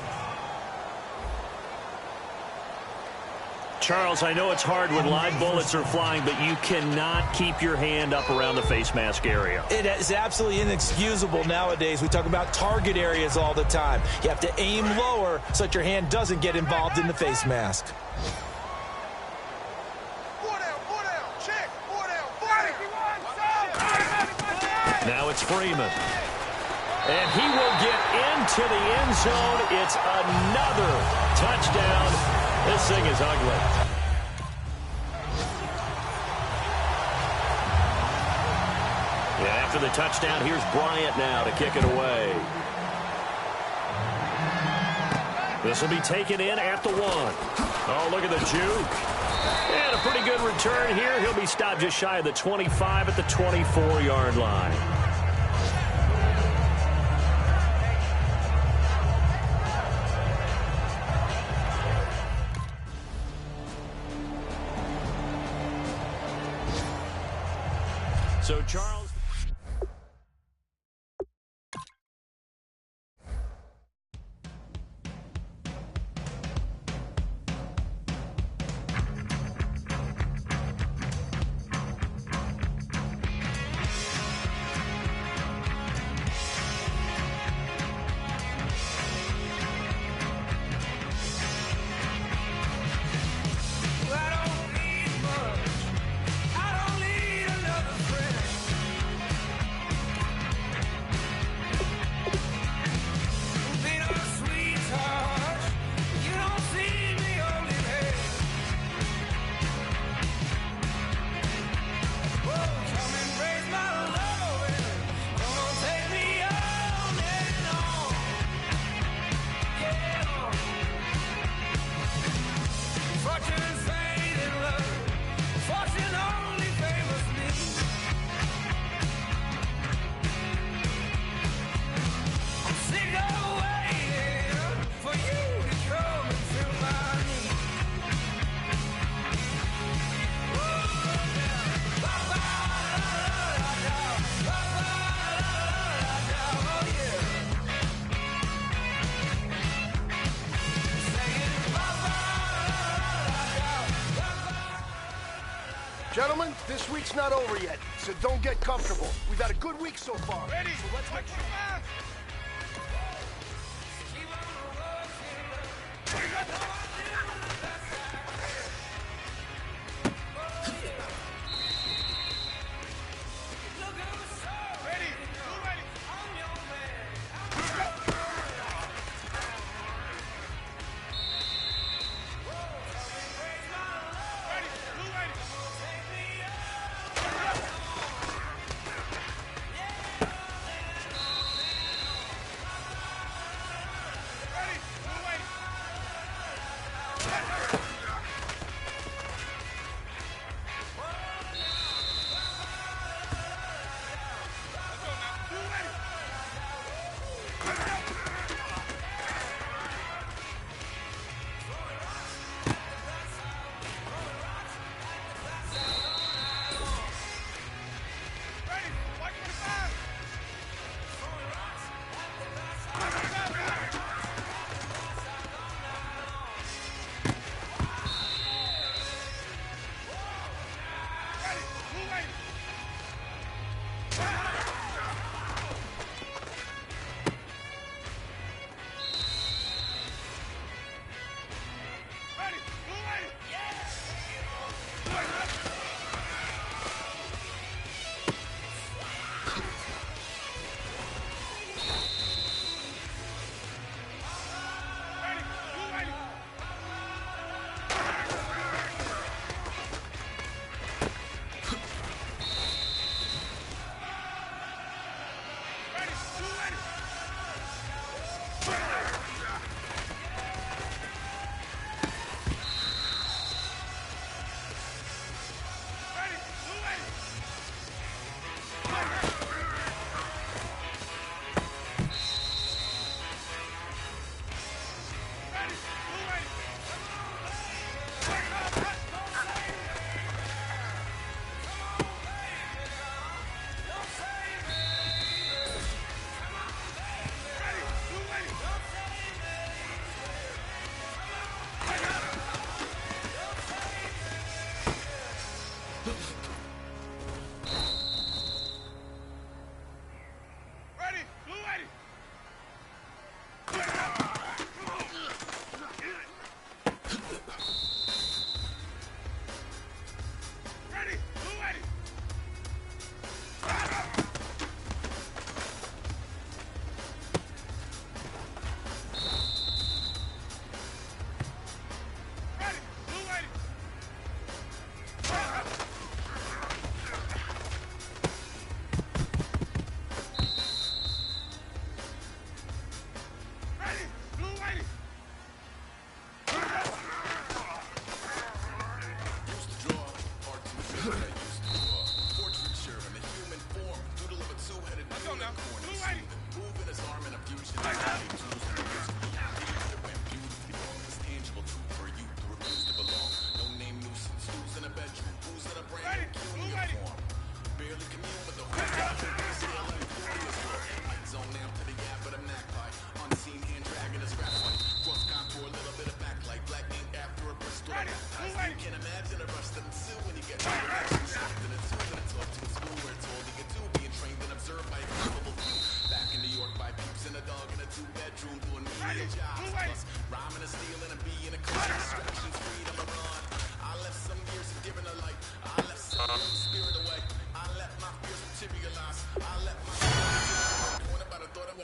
S1: Charles, I know it's hard when live bullets are flying, but you cannot keep your hand up around the face mask area.
S2: It is absolutely inexcusable nowadays. We talk about target areas all the time. You have to aim lower so that your hand doesn't get involved in the face mask.
S1: Now it's Freeman. And he will get into the end zone. It's another touchdown. This thing is ugly. Yeah, after the touchdown, here's Bryant now to kick it away. This will be taken in at the 1. Oh, look at the juke. And a pretty good return here. He'll be stopped just shy of the 25 at the 24-yard line. So, Charles.
S5: Gentlemen, this week's not over yet, so don't get comfortable. We've had a good week so far.
S4: Ready?
S5: So let's make sure.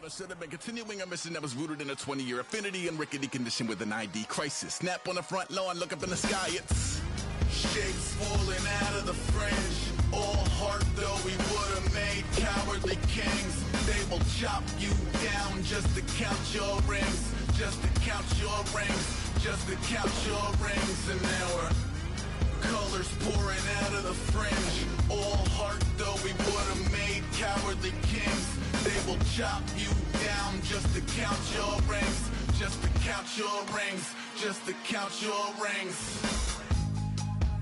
S6: Should have been continuing a mission that was rooted in a 20-year affinity and rickety condition with an ID crisis. Snap on the front lawn, look up in the sky, it's shapes falling out of the fringe. All heart though we would have made cowardly kings. They will chop you down just to count your rings, just to count your rings, just to count your rings. And now we're colors pouring out of the fringe. All heart though we would have made cowardly kings. They will chop you down just to count your rings, just to count your rings, just to count your rings.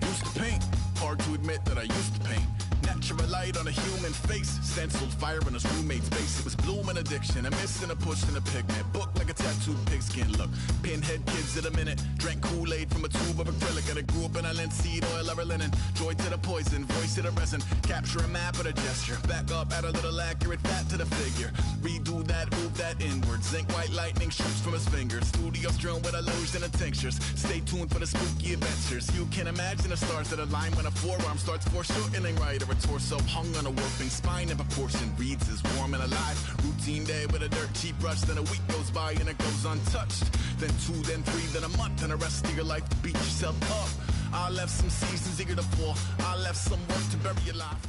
S6: Used to paint, hard to admit that I used to paint. Natural light on a human face, stenciled fire in his roommate's face. It was bloom and addiction, a miss and a push and a pigment. Book like a tattooed pigskin look. Pinhead kids in a minute, drank Kool-Aid from a tube of acrylic. And I grew up in a linseed oil of linen. Joy to the poison, voice to the resin. Capture a map of a gesture. Back up, add a little accurate fat to the figure. Redo that, move that inward. Zinc white lightning shoots from his fingers. Studio strewn with a lotion and tinctures. Stay tuned for the spooky adventures. You can imagine the stars that align when a forearm starts foreshortening right, or a torso hung on a warping spine in proportion. Reads is warm and alive. Routine day with a dirt cheap brush. Then a week goes by and it goes untouched. Then 2, then 3, then a month, and the rest of your life to beat yourself up. I left some seasons eager to fall. I left some work to bury your life.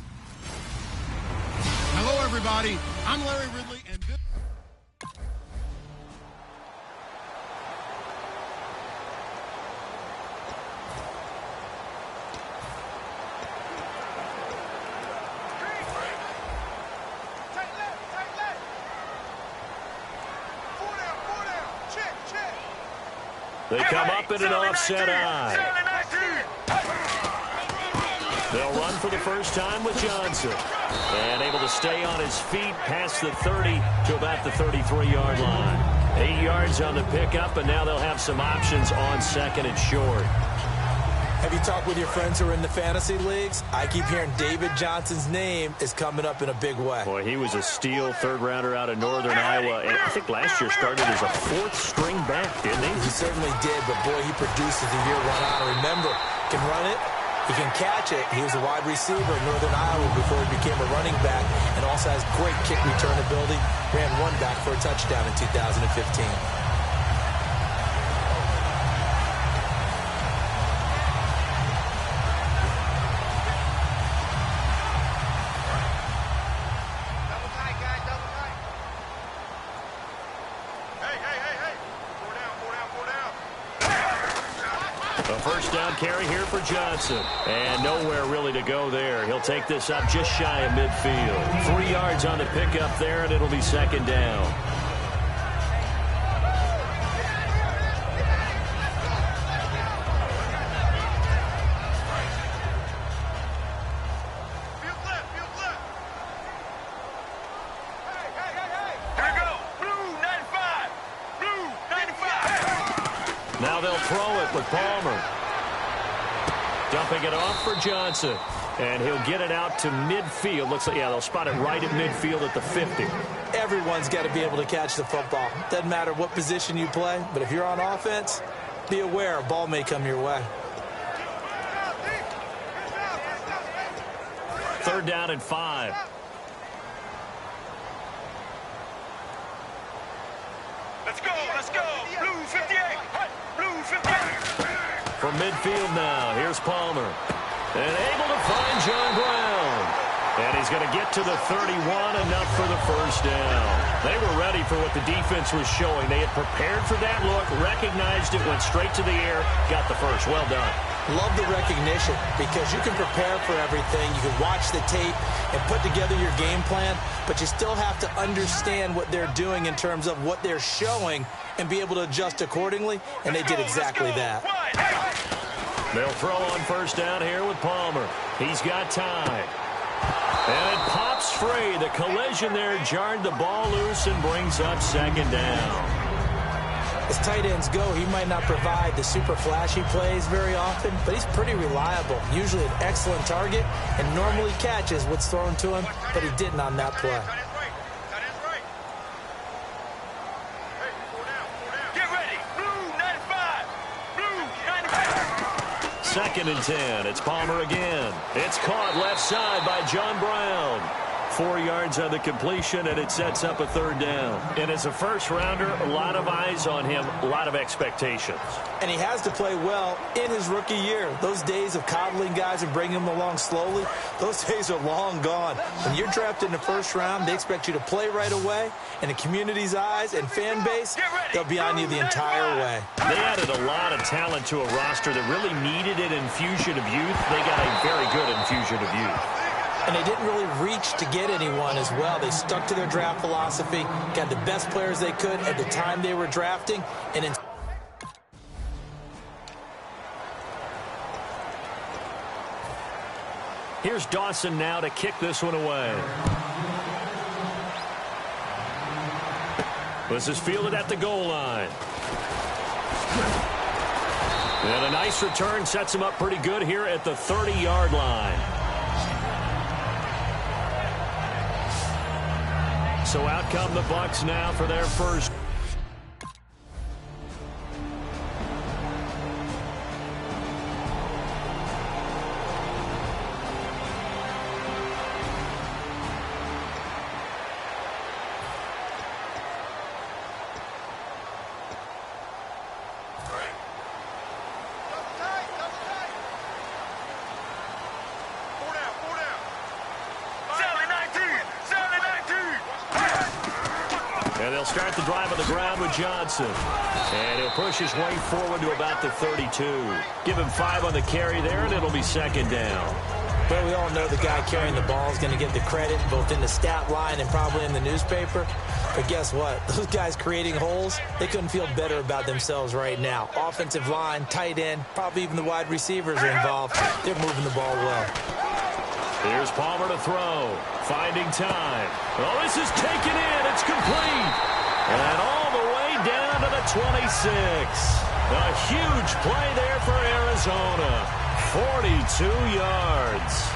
S7: Hello, everybody. I'm Larry Ridley, and this...
S1: They come up in an offset eye. They'll run for the first time with Johnson. And able to stay on his feet past the 30 to about the 33-yard line. 8 yards on the pickup, and now they'll have some options on second and short.
S2: Have you talked with your friends who are in the fantasy leagues? I keep hearing David Johnson's name is coming up in a big way.
S1: Boy, he was a steal third-rounder out of Northern Iowa. And I think last year started as a fourth-string back, didn't he?
S2: He certainly did, but boy, he produced as the year went on. Remember, he can run it, he can catch it. He was a wide receiver in Northern Iowa before he became a running back, and also has great kick return ability. Ran one back for a touchdown in 2015.
S1: Carry here for Johnson, and nowhere really to go there. He'll take this up just shy of midfield. 3 yards on the pickup there, and it'll be second down.
S4: Here we go. Blue 95. Blue 95.
S1: Now they'll throw it with Palmer. Dumping it off for Johnson. And he'll get it out to midfield. Looks like, yeah, they'll spot it right at midfield at the 50.
S2: Everyone's got to be able to catch the football. Doesn't matter what position you play, but if you're on offense, be aware a ball may come your way.
S1: 3rd down and 5.
S4: Let's go. Let's go. Blue 58. Blue 58.
S1: From midfield now, here's Palmer. And able to find John Brown. And he's going to get to the 31, enough for the first down. They were ready for what the defense was showing. They had prepared for that look, recognized it, went straight to the air, got the first. Well done.
S2: Love the recognition, because you can prepare for everything. You can watch the tape and put together your game plan, but you still have to understand what they're doing in terms of what they're showing and be able to adjust accordingly, and they did exactly that.
S1: They'll throw on first down here with Palmer. He's got time. And it pops free. The collision there jarred the ball loose and brings up second down.
S2: As tight ends go, he might not provide the super flashy plays very often, but he's pretty reliable. Usually an excellent target and normally catches what's thrown to him, but he didn't on that play.
S1: 2nd and 10. It's Palmer again. It's caught left side by John Brown. 4 yards on the completion, and it sets up a 3rd down. And as a first-rounder, a lot of eyes on him, a lot of expectations.
S2: And he has to play well in his rookie year. Those days of coddling guys and bringing them along slowly, those days are long gone. When you're drafted in the 1st round, they expect you to play right away. And the community's eyes and fan base, they'll be on you the entire way.
S1: They added a lot of talent to a roster that really needed an infusion of youth. They got a very good infusion of youth.
S2: And they didn't really reach to get anyone as well. They stuck to their draft philosophy, got the best players they could at the time they were drafting. And
S1: here's Dawson now to kick this one away. This is fielded at the goal line. And a nice return sets him up pretty good here at the 30-yard line. So out come the Bucs now for their first. And they'll start the drive on the ground with Johnson. And he'll push his way forward to about the 32. Give him 5 on the carry there, and it'll be 2nd down.
S2: But we all know the guy carrying the ball is going to get the credit both in the stat line and probably in the newspaper. But guess what? Those guys creating holes, they couldn't feel better about themselves right now. Offensive line, tight end, probably even the wide receivers are involved. They're moving the ball well.
S1: Here's Palmer to throw. Finding time. Oh, this is taken in. It's complete. And all the way down to the 26. A huge play there for Arizona. 42 yards.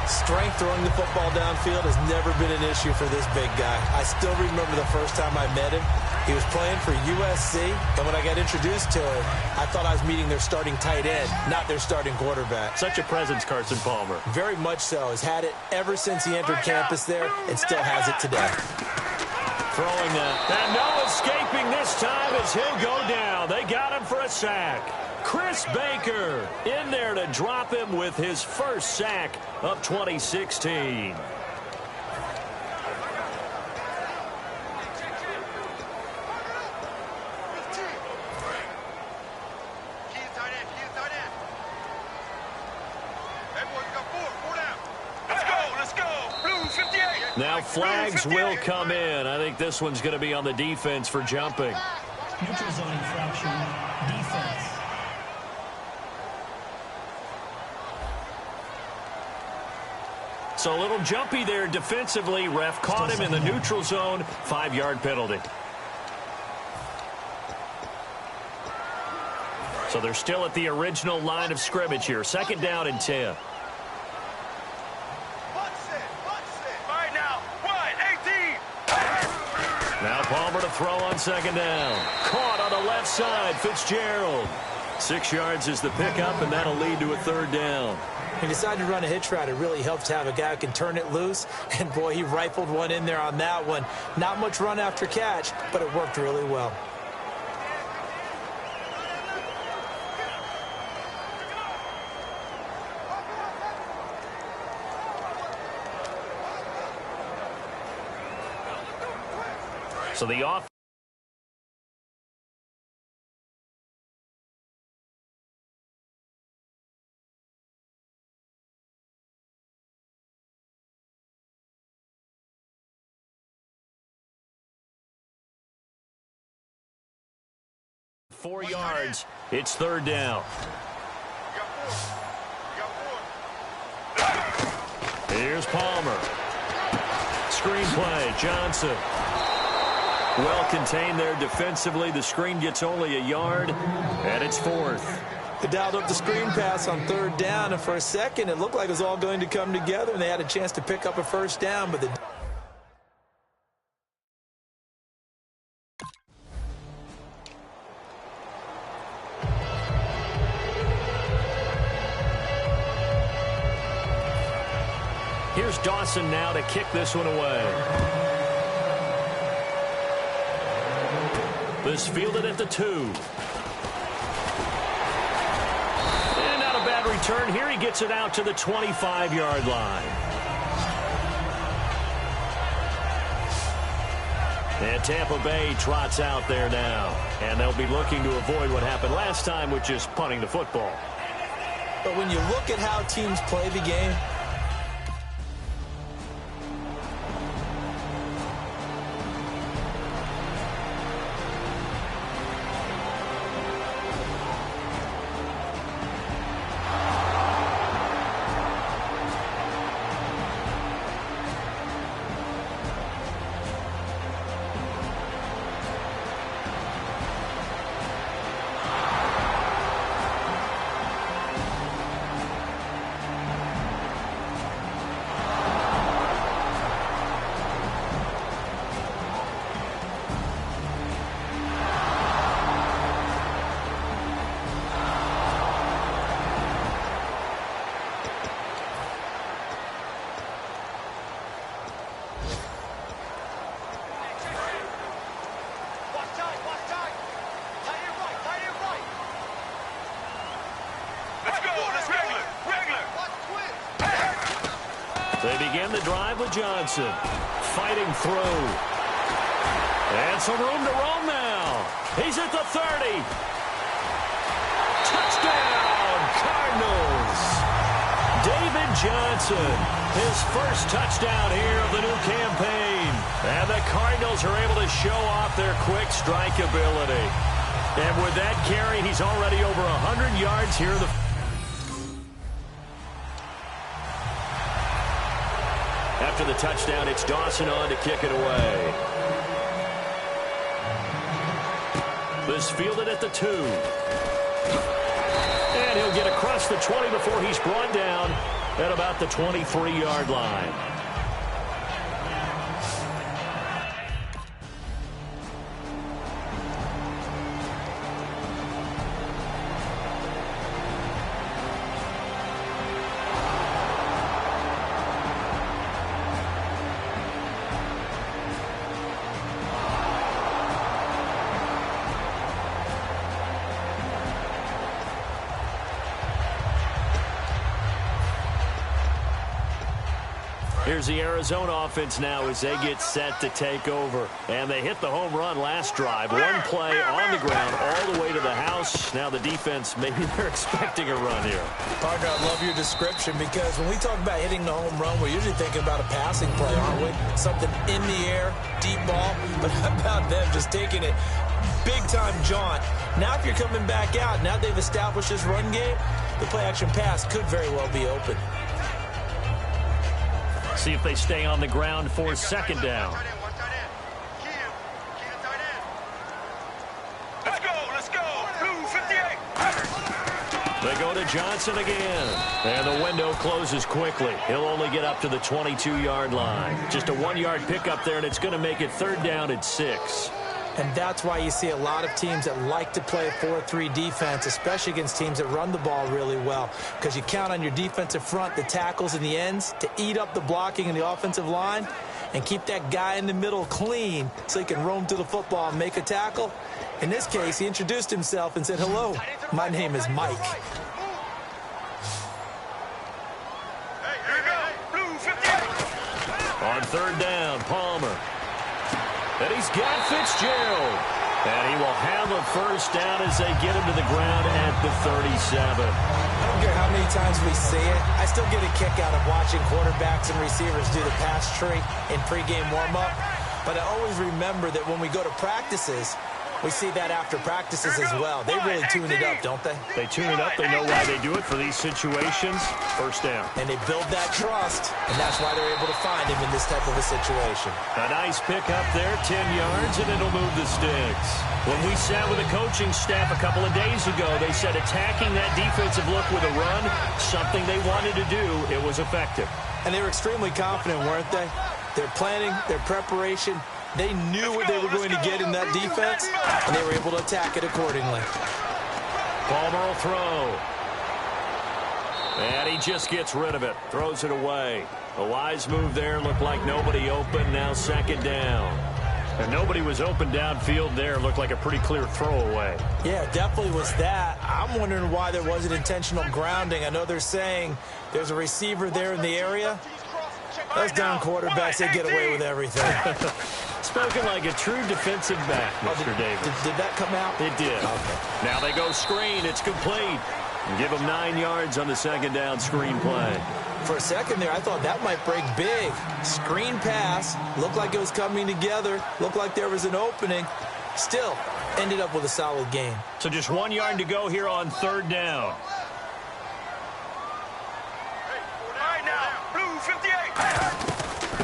S2: Strength throwing the football downfield has never been an issue for this big guy. I still remember the first time I met him. He was playing for USC, and when I got introduced to him, I thought I was meeting their starting tight end, not their starting quarterback.
S1: Such a presence, Carson Palmer.
S2: Very much so. Has had it ever since he entered campus there and still has it today.
S1: Throwing that. And no escaping this time as he'll go down. They got him for a sack. Chris Baker in there to drop him with his first sack of 2016. Now flags will come in. I think this one's going to be on the defense for jumping.
S3: Neutral zone infraction, defense.
S1: So a little jumpy there defensively. Ref caught him in the neutral zone. 5-yard penalty. So they're still at the original line of scrimmage here. 2nd down and 10. Now Palmer to throw on 2nd down. Caught on the left side, Fitzgerald. 6 yards is the pickup, and that'll lead to a 3rd down.
S2: He decided to run a hitch route. It really helps to have a guy who can turn it loose. And, boy, he rifled one in there on that one. Not much run after catch, but it worked really well.
S1: So the offense. Four yards. It's 3rd down. Here's Palmer. Screen play. Johnson. Well contained there defensively. The screen gets only a yard, and it's 4th.
S2: They dialed up the screen pass on 3rd down, and for a second it looked like it was all going to come together, and they had a chance to pick up a 1st down, but the
S1: Here's Dawson now to kick this one away. This fielded at the 2. And not a bad return. Here he gets it out to the 25-yard line. And Tampa Bay trots out there now. And they'll be looking to avoid what happened last time, which is punting the football.
S2: But when you look at how teams play the game,
S1: They begin the drive with Johnson. Fighting through. And some room to roam now. He's at the 30. Touchdown, Cardinals. David Johnson, his first touchdown here of the new campaign. And the Cardinals are able to show off their quick strike ability. And with that carry, he's already over 100 yards here in the... After the touchdown, it's Dawson on to kick it away. This fielded at the 2. And he'll get across the 20 before he's brought down at about the 23-yard line. Here's the Arizona offense now as they get set to take over. And they hit the home run last drive. One play on the ground all the way to the house. Now the defense, maybe they're expecting a run here.
S2: Partner, I love your description because when we talk about hitting the home run, we're usually thinking about a passing play, aren't we? Something in the air, deep ball. But how about them just taking it big-time jaunt? Now if you're coming back out, now they've established this run game, the play-action pass could very well be open.
S1: See if they stay on the ground for second down.
S4: Let's go. Blue 58.
S1: They go to Johnson again. And the window closes quickly. He'll only get up to the 22-yard line. Just a 1-yard pickup there, and it's going to make it third down at 6.
S2: And that's why you see a lot of teams that like to play a 4-3 defense, especially against teams that run the ball really well, because you count on your defensive front, the tackles and the ends, to eat up the blocking in the offensive line and keep that guy in the middle clean so he can roam to the football and make a tackle. In this case, he introduced himself and said, "Hello, my name is Mike."
S4: Blue 58.
S1: On third down, Palmer. And he's got Fitzgerald. And he will have a first down as they get him to the ground at the 37.
S2: I don't care how many times we see it. I still get a kick out of watching quarterbacks and receivers do the pass tree in pregame warm-up. But I always remember that when we go to practices, we see that after practices as well. They really tune it up, don't they?
S1: They tune it up. They know why they do it for these situations. First down.
S2: And they build that trust, and that's why they're able to find him in this type of a situation.
S1: A nice pick up there, 10 yards, and it'll move the sticks. When we sat with the coaching staff a couple of days ago, they said attacking that defensive look with a run, something they wanted to do, it was effective.
S2: And they were extremely confident, weren't they? Their planning, their preparation, they knew what they were going to get in that defense, and they were able to attack it accordingly.
S1: Palmer will throw. And he just gets rid of it, throws it away. A wise move there. Looked like nobody open. Now second down. And nobody was open downfield there. Looked like a pretty clear throwaway.
S2: Yeah, definitely was that. I'm wondering why there wasn't intentional grounding. I know they're saying there's a receiver there in the area. Those down quarterbacks, they get away with everything.
S1: Spoken like a true defensive back, Mr. Davis.
S2: Did that come out?
S1: It did.
S2: Okay.
S1: Now they go screen. It's complete. Give them 9 yards on the second down screen play.
S2: For a second there, I thought that might break big. Screen pass. Looked like it was coming together. Looked like there was an opening. Still, ended up with a solid game.
S1: So just 1 yard to go here on third down.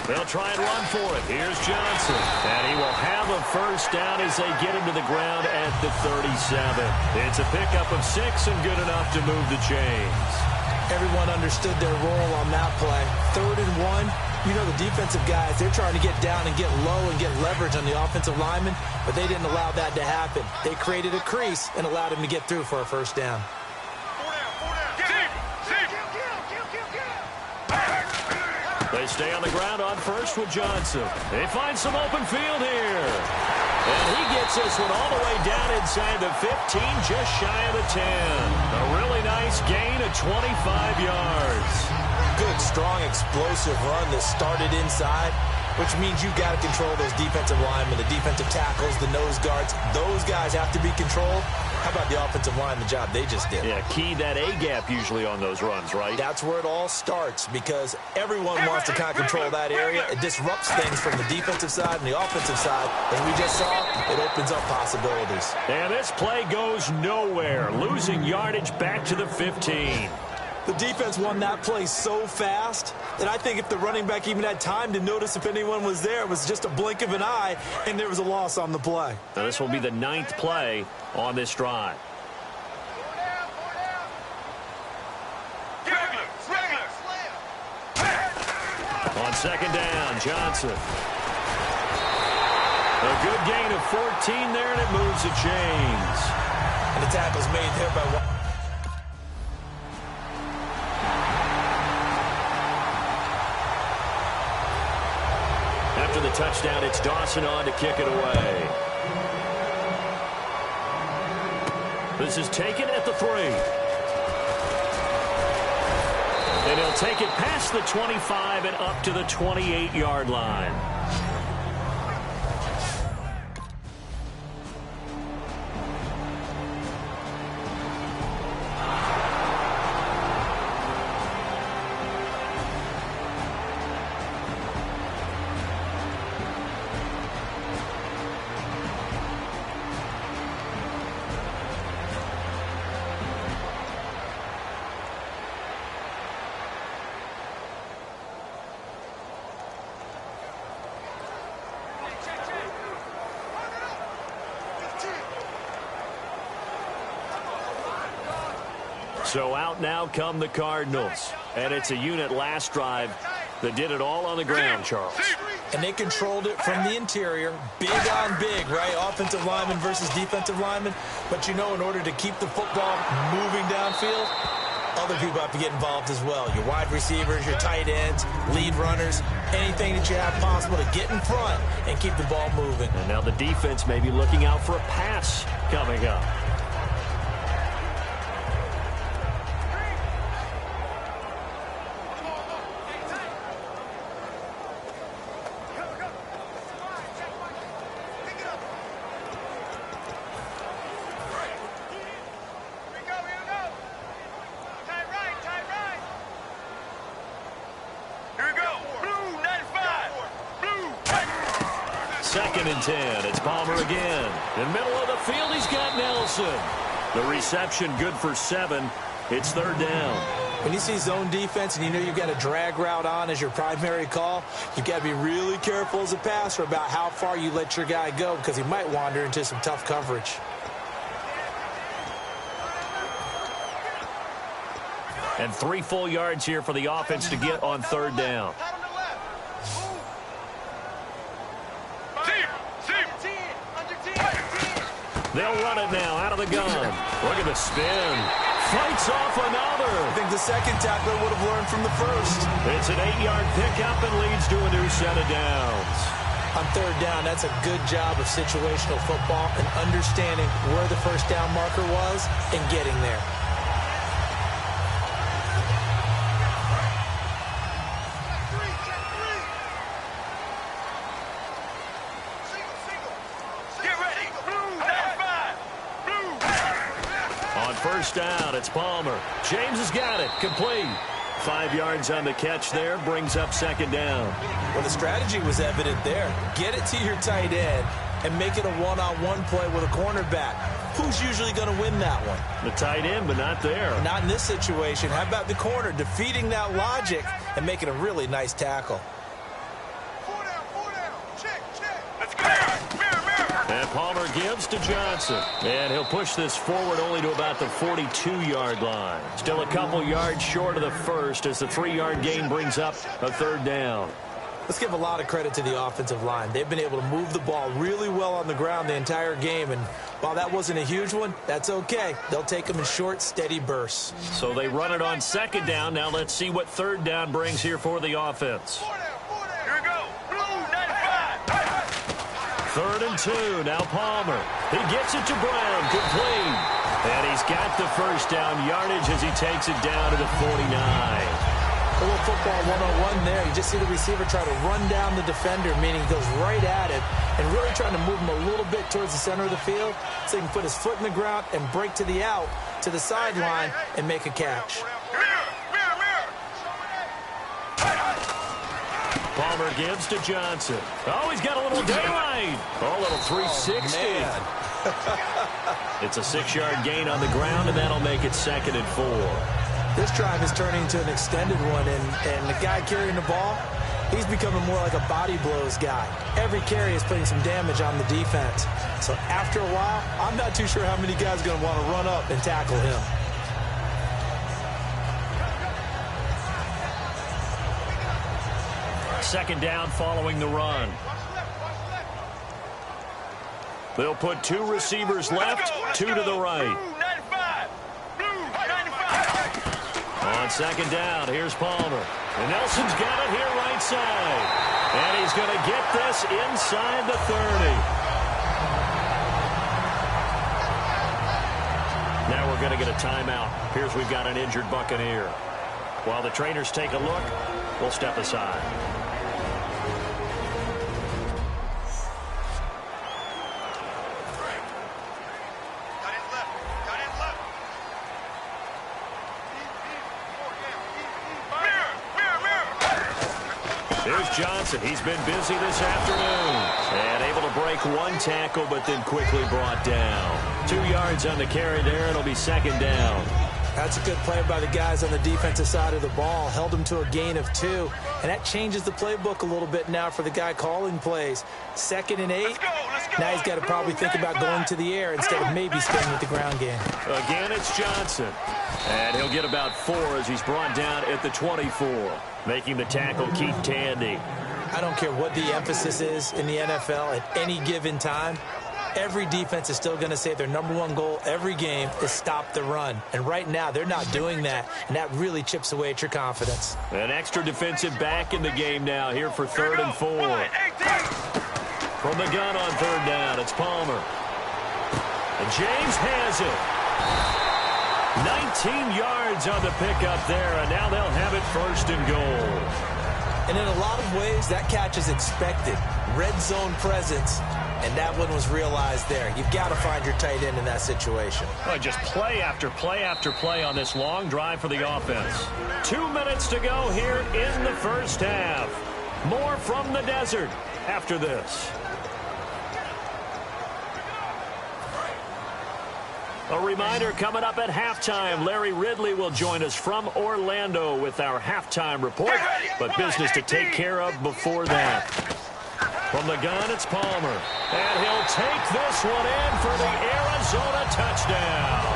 S1: They'll try and run for it. Here's Johnson. And he will have a first down as they get him to the ground at the 37. It's a pickup of 6 and good enough to move the chains.
S2: Everyone understood their role on that play. 3rd and 1. You know the defensive guys, they're trying to get down and get low and get leverage on the offensive lineman, but they didn't allow that to happen. They created a crease and allowed him to get through for a first down.
S1: They stay on the ground on first with Johnson. They find some open field here. And he gets this one all the way down inside the 15, just shy of the 10. A really nice gain of 25 yards.
S2: Good, strong, explosive run that started inside, which means you got to control those defensive linemen, the defensive tackles, the nose guards. Those guys have to be controlled. How about the offensive line, the job they just did?
S1: Yeah, key that A-gap usually on those runs, right?
S2: That's where it all starts because everyone wants to kind of control that area. It disrupts things from the defensive side and the offensive side. As we just saw, it opens up possibilities.
S1: And this play goes nowhere, losing yardage back to the 15.
S2: The defense won that play so fast that I think if the running back even had time to notice if anyone was there, it was just a blink of an eye, and there was a loss on the play.
S1: Now this will be the 9th play on this drive. On second down, Johnson. A good gain of 14 there, and it moves the chains.
S2: And the tackle's made there by one.
S1: After the touchdown, it's Dawson on to kick it away. This is taken at the 3. And he'll take it past the 25 and up to the 28-yard line. So out now come the Cardinals. And it's a unit last drive that did it all on the ground, Charles.
S2: And they controlled it from the interior. Big on big, right? Offensive lineman versus defensive lineman. But you know, in order to keep the football moving downfield, other people have to get involved as well. Your wide receivers, your tight ends, lead runners, anything that you have possible to get in front and keep the ball moving.
S1: And now the defense may be looking out for a pass coming up. Second and 10. It's Palmer again. In the middle of the field, he's got Nelson. The reception good for 7. It's third down.
S2: When you see zone defense and you know you've got a drag route on as your primary call, you've got to be really careful as a passer about how far you let your guy go because he might wander into some tough coverage.
S1: And 3 full yards here for the offense to get on third down. They'll run it now out of the gun. Look at the spin. fights off another.
S2: I think the second tackler would have learned from the first.
S1: It's an 8-yard pickup and leads to a new set of downs.
S2: On third down, that's a good job of situational football and understanding where the first down marker was and getting there.
S1: First down, it's Palmer. James has got it. Complete. 5 yards on the catch there. Brings up second down.
S2: Well, the strategy was evident there. Get it to your tight end and make it a one-on-one play with a cornerback. Who's usually going to win that one?
S1: The tight end, but not there.
S2: Not in this situation. How about the corner defeating that logic and making a really nice tackle?
S4: 4 down. Check. Let's go.
S1: And Palmer gives to Johnson. And he'll push this forward only to about the 42-yard line. Still a couple yards short of the first as the 3-yard gain brings up a third down.
S2: Let's give a lot of credit to the offensive line. They've been able to move the ball really well on the ground the entire game. And while that wasn't a huge one, that's okay. They'll take them in short, steady bursts.
S1: So they run it on second down. Now let's see what third down brings here for the offense.
S4: 4 down. Here we go. Blue 95.
S1: 3rd and 2. Now Palmer. He gets it to Brown. Complete. And he's got the first down yardage as he takes it down to the 49.
S2: A little football 101 there. You just see the receiver try to run down the defender, meaning he goes right at it and really trying to move him a little bit towards the center of the field so he can put his foot in the ground and break to the out, to the sideline, and make a catch.
S1: Palmer gives to Johnson. Oh, he's got a little daylight. Oh, a little 360. It's a 6-yard gain on the ground, and that'll make it 2nd and 4.
S2: This drive is turning into an extended one, and the guy carrying the ball, he's becoming more like a body blows guy. Every carry is putting some damage on the defense. So after a while, I'm not too sure how many guys are going to want to run up and tackle him.
S1: Second down following the run. They'll put 2 receivers left, 2 to the right. On second down, here's Palmer. And Nelson's got it here right side. And he's going to get this inside the 30. Now we're going to get a timeout. Here's we've got an injured Buccaneer. While the trainers take a look, we'll step aside. Here's Johnson. He's been busy this afternoon. And able to break 1 tackle, but then quickly brought down. 2 yards on the carry there. It'll be second down.
S2: That's a good play by the guys on the defensive side of the ball. Held him to a gain of 2. And that changes the playbook a little bit now for the guy calling plays. 2nd and 8. Now he's got to probably think about going to the air instead of maybe staying with the ground game.
S1: Again, it's Johnson. And he'll get about 4 as he's brought down at the 24. Making the tackle, Keith Tandy.
S2: I don't care what the emphasis is in the NFL at any given time. Every defense is still going to say their #1 goal every game is stop the run. And right now, they're not doing that, and that really chips away at your confidence.
S1: An extra defensive back in the game now here for 3rd and 4. From the gun on 3rd down, it's Palmer. And James has it. 19 yards on the pickup there, and now they'll have it 1st and goal.
S2: And in a lot of ways, that catch is expected. Red zone presence. And that one was realized there. You've got to find your tight end in that situation.
S1: Well, just play after play after play on this long drive for the offense. 2 minutes to go here in the first half. More from the desert after this. A reminder coming up at halftime. Larry Ridley will join us from Orlando with our halftime report. But business to take care of before that. From the gun, it's Palmer. And he'll take this one in for the Arizona touchdown.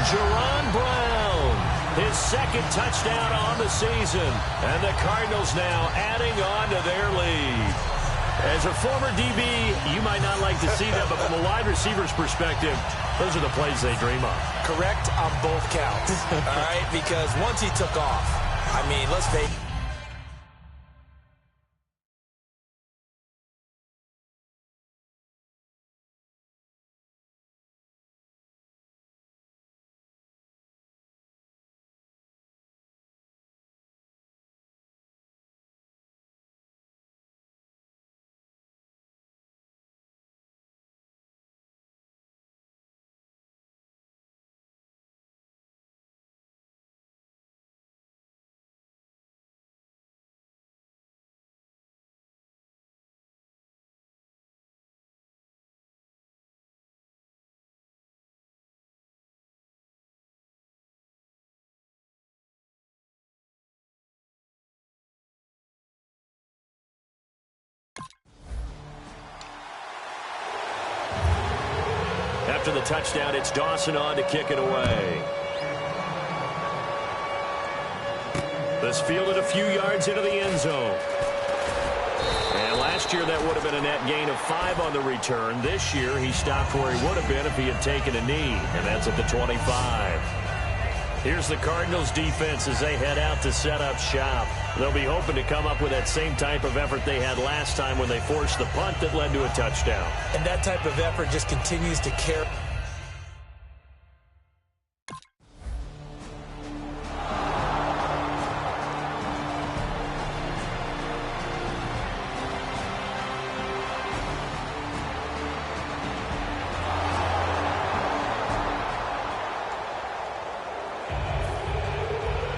S1: Jerron Brown, his 2nd touchdown on the season. And the Cardinals now adding on to their lead. As a former DB, you might not like to see that, but from a wide receiver's perspective, those are the plays they dream of.
S2: Correct on both counts, all right? Because once he took off, I mean, let's face it.
S1: After the touchdown, it's Dawson on to kick it away. This fielded a few yards into the end zone. And last year, that would have been a net gain of 5 on the return. This year, he stopped where he would have been if he had taken a knee, and that's at the 25. Here's the Cardinals defense as they head out to set up shop. They'll be hoping to come up with that same type of effort they had last time when they forced the punt that led to a touchdown.
S2: And that type of effort just continues to carry.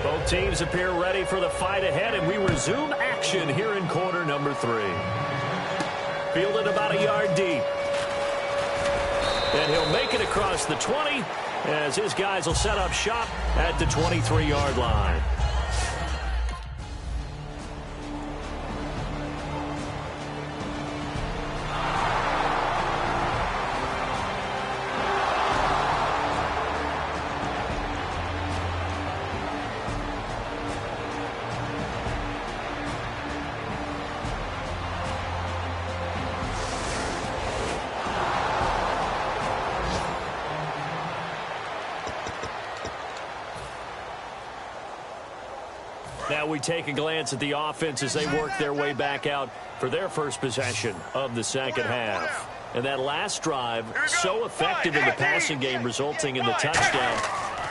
S1: Both teams appear ready for the fight ahead, and we resume action here in quarter number 3. Fielded about a yard deep. And he'll make it across the 20 as his guys will set up shop at the 23-yard line. Now we take a glance at the offense as they work their way back out for their first possession of the second half. And that last drive, so effective in the passing game, resulting in the touchdown.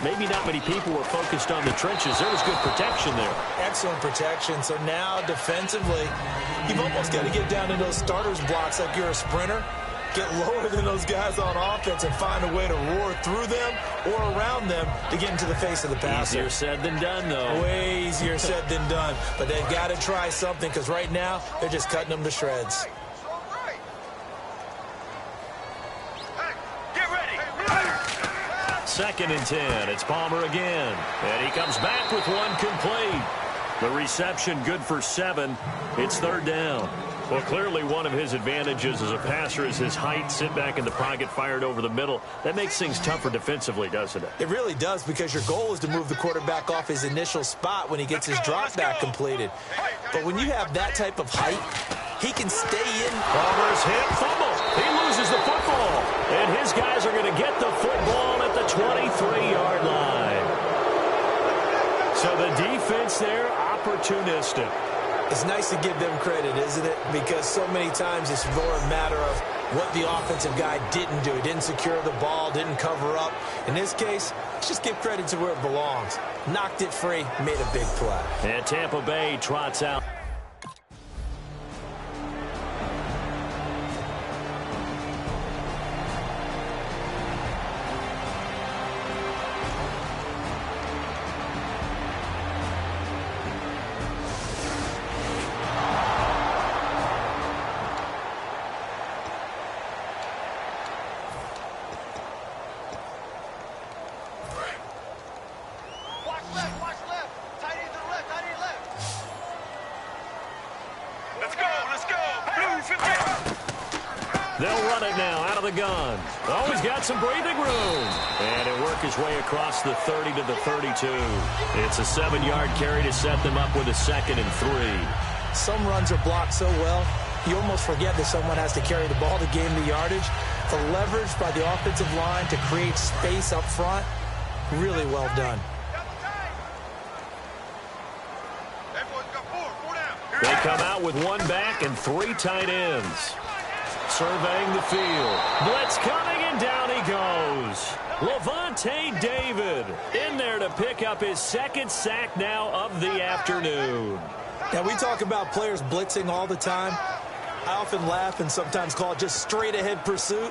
S1: Maybe not many people were focused on the trenches. There was good protection there.
S2: Excellent protection. So now defensively, you've almost got to get down in those starters blocks like you're a sprinter. Get lower than those guys on offense and find a way to roar through them or around them to get into the face of the passer.
S1: Easier said than done, though.
S2: Way easier said than done. But they've got to try something because right now they're just cutting them to shreds.
S4: Get ready.
S1: 2nd and 10. It's Palmer again. And he comes back with one complete. The reception good for 7. It's 3rd down. Well, clearly one of his advantages as a passer is his height. Sit back in the pocket, fired over the middle. That makes things tougher defensively, doesn't it?
S2: It really does, because your goal is to move the quarterback off his initial spot when he gets his drop back completed. But when you have that type of height, he can stay in.
S1: Palmer's hit, fumble. He loses the football. And his guys are going to get the football at the 23-yard line. So the defense there, opportunistic.
S2: It's nice to give them credit, isn't it? Because so many times it's more a matter of what the offensive guy didn't do. He didn't secure the ball, didn't cover up. In this case, let's just give credit to where it belongs. Knocked it free, made a big play.
S1: And Tampa Bay trots out. They'll run it now out of the gun. Oh, he's got some breathing room. And he'll work his way across the 30 to the 32. It's a 7-yard carry to set them up with a 2nd and 3.
S2: Some runs are blocked so well, you almost forget that someone has to carry the ball to gain the yardage. The leverage by the offensive line to create space up front, really well done.
S1: They come out with one back and 3 tight ends. Surveying the field. Blitz coming, and down he goes. Levante David in there to pick up his 2nd sack now of the afternoon.
S2: Now, we talk about players blitzing all the time. I often laugh and sometimes call it just straight-ahead pursuit.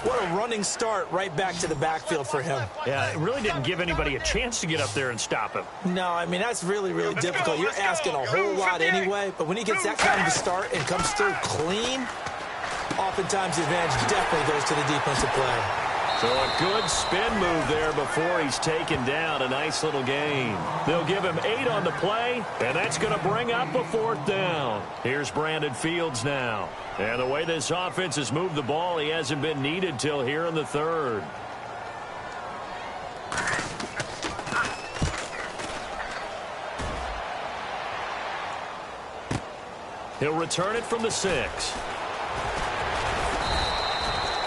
S2: What a running start right back to the backfield for him.
S1: Yeah, it really didn't give anybody a chance to get up there and stop him.
S2: No, I mean, that's really, really difficult. You're asking a whole lot anyway, but when he gets that kind of a start and comes through clean, oftentimes the advantage definitely goes to the defensive play.
S1: So a good spin move there before he's taken down. A nice little gain. They'll give him 8 on the play, and that's going to bring up a 4th down. Here's Brandon Fields now. And the way this offense has moved the ball, he hasn't been needed till here in the 3rd. He'll return it from the 6.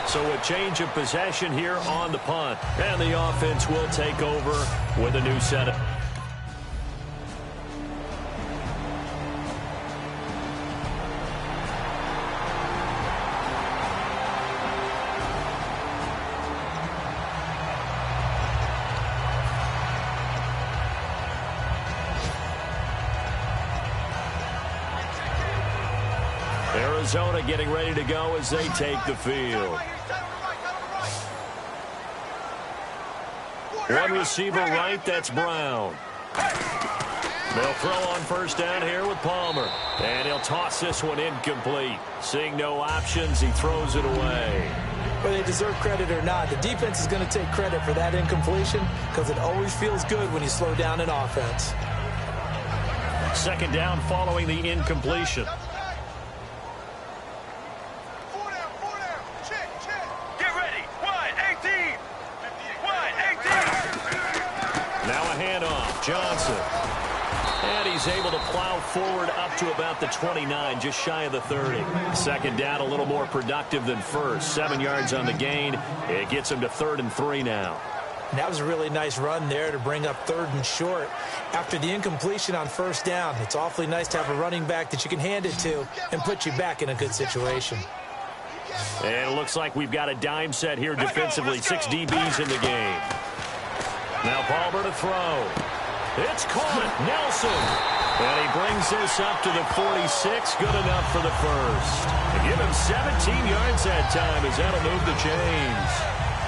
S1: So a change of possession here on the punt. And the offense will take over with a new setup. Arizona getting ready to go as they take the field. One receiver right, that's Brown. They'll throw on 1st down here with Palmer. And he'll toss this one incomplete. Seeing no options, he throws it away.
S2: Whether they deserve credit or not, the defense is going to take credit for that incompletion because it always feels good when you slow down an offense.
S1: 2nd down following the incompletion. Johnson. And he's able to plow forward up to about the 29, just shy of the 30. 2nd down, a little more productive than 1st. 7 yards on the gain. It gets him to 3rd and 3 now.
S2: And that was a really nice run there to bring up 3rd and short. After the incompletion on 1st down, it's awfully nice to have a running back that you can hand it to and put you back in a good situation.
S1: And it looks like we've got a dime set here defensively. 6 DBs in the game. Now Palmer to throw. It's caught. Nelson. And he brings this up to the 46. Good enough for the 1st. And give him 17 yards that time as that'll move the chains.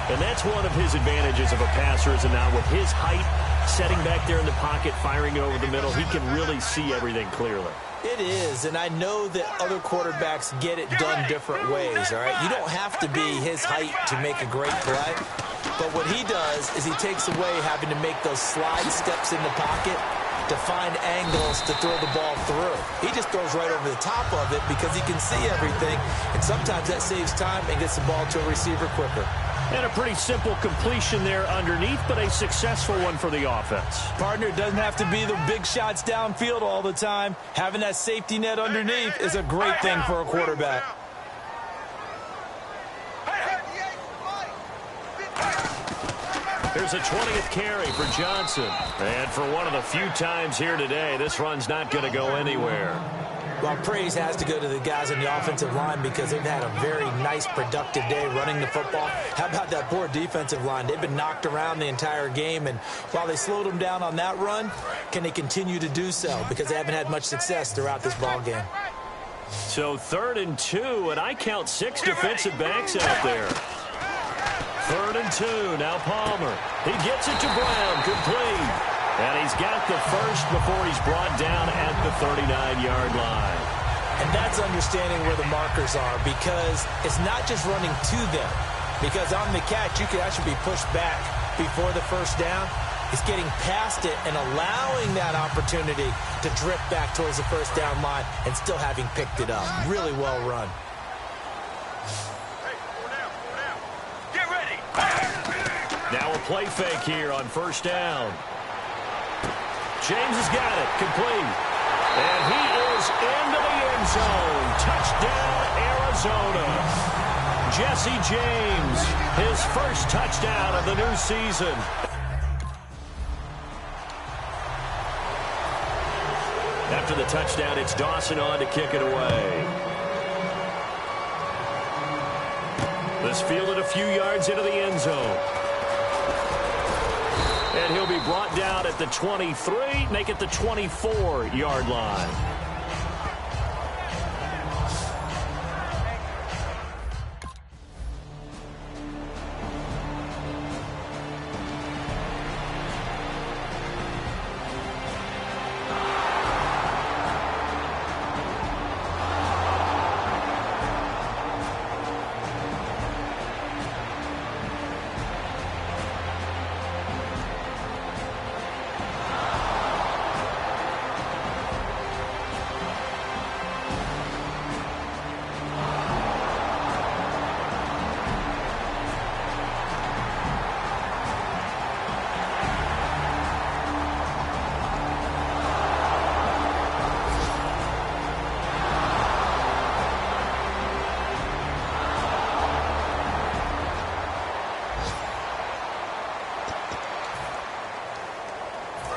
S1: And that's one of his advantages of a passer, is now with his height, setting back there in the pocket, firing over the middle, he can really see everything clearly.
S2: It is, and I know that other quarterbacks get it done different ways, all right? You don't have to be his height to make a great play. But what he does is he takes away having to make those slide steps in the pocket to find angles to throw the ball through. He just throws right over the top of it because he can see everything, and sometimes that saves time and gets the ball to a receiver quicker.
S1: And a pretty simple completion there underneath, but a successful one for the offense.
S2: Partner, doesn't have to be the big shots downfield all the time. Having that safety net underneath is a great thing for a quarterback.
S1: Here's a 20th carry for Johnson. And for one of the few times here today, this run's not going to go anywhere.
S2: Well, praise has to go to the guys on the offensive line because they've had a very nice, productive day running the football. How about that poor defensive line? They've been knocked around the entire game, and while they slowed them down on that run, can they continue to do so? Because they haven't had much success throughout this ball game.
S1: So 3rd and 2, and I count 6 defensive backs out there. 3rd and 2, now Palmer. He gets it to Brown, complete. And he's got the 1st before he's brought down at the 39-yard line.
S2: And that's understanding where the markers are, because it's not just running to them. Because on the catch, you could actually be pushed back before the 1st down. It's getting past it and allowing that opportunity to drift back towards the 1st down line and still having picked it up. Really well run.
S1: Now a play fake here on 1st down. James has got it, complete. And he is into the end zone. Touchdown, Arizona. Jesse James, his first touchdown of the new season. After the touchdown, it's Dawson on to kick it away. This fielded a few yards into the end zone. And he'll be brought down at the 23, make it the 24-yard line.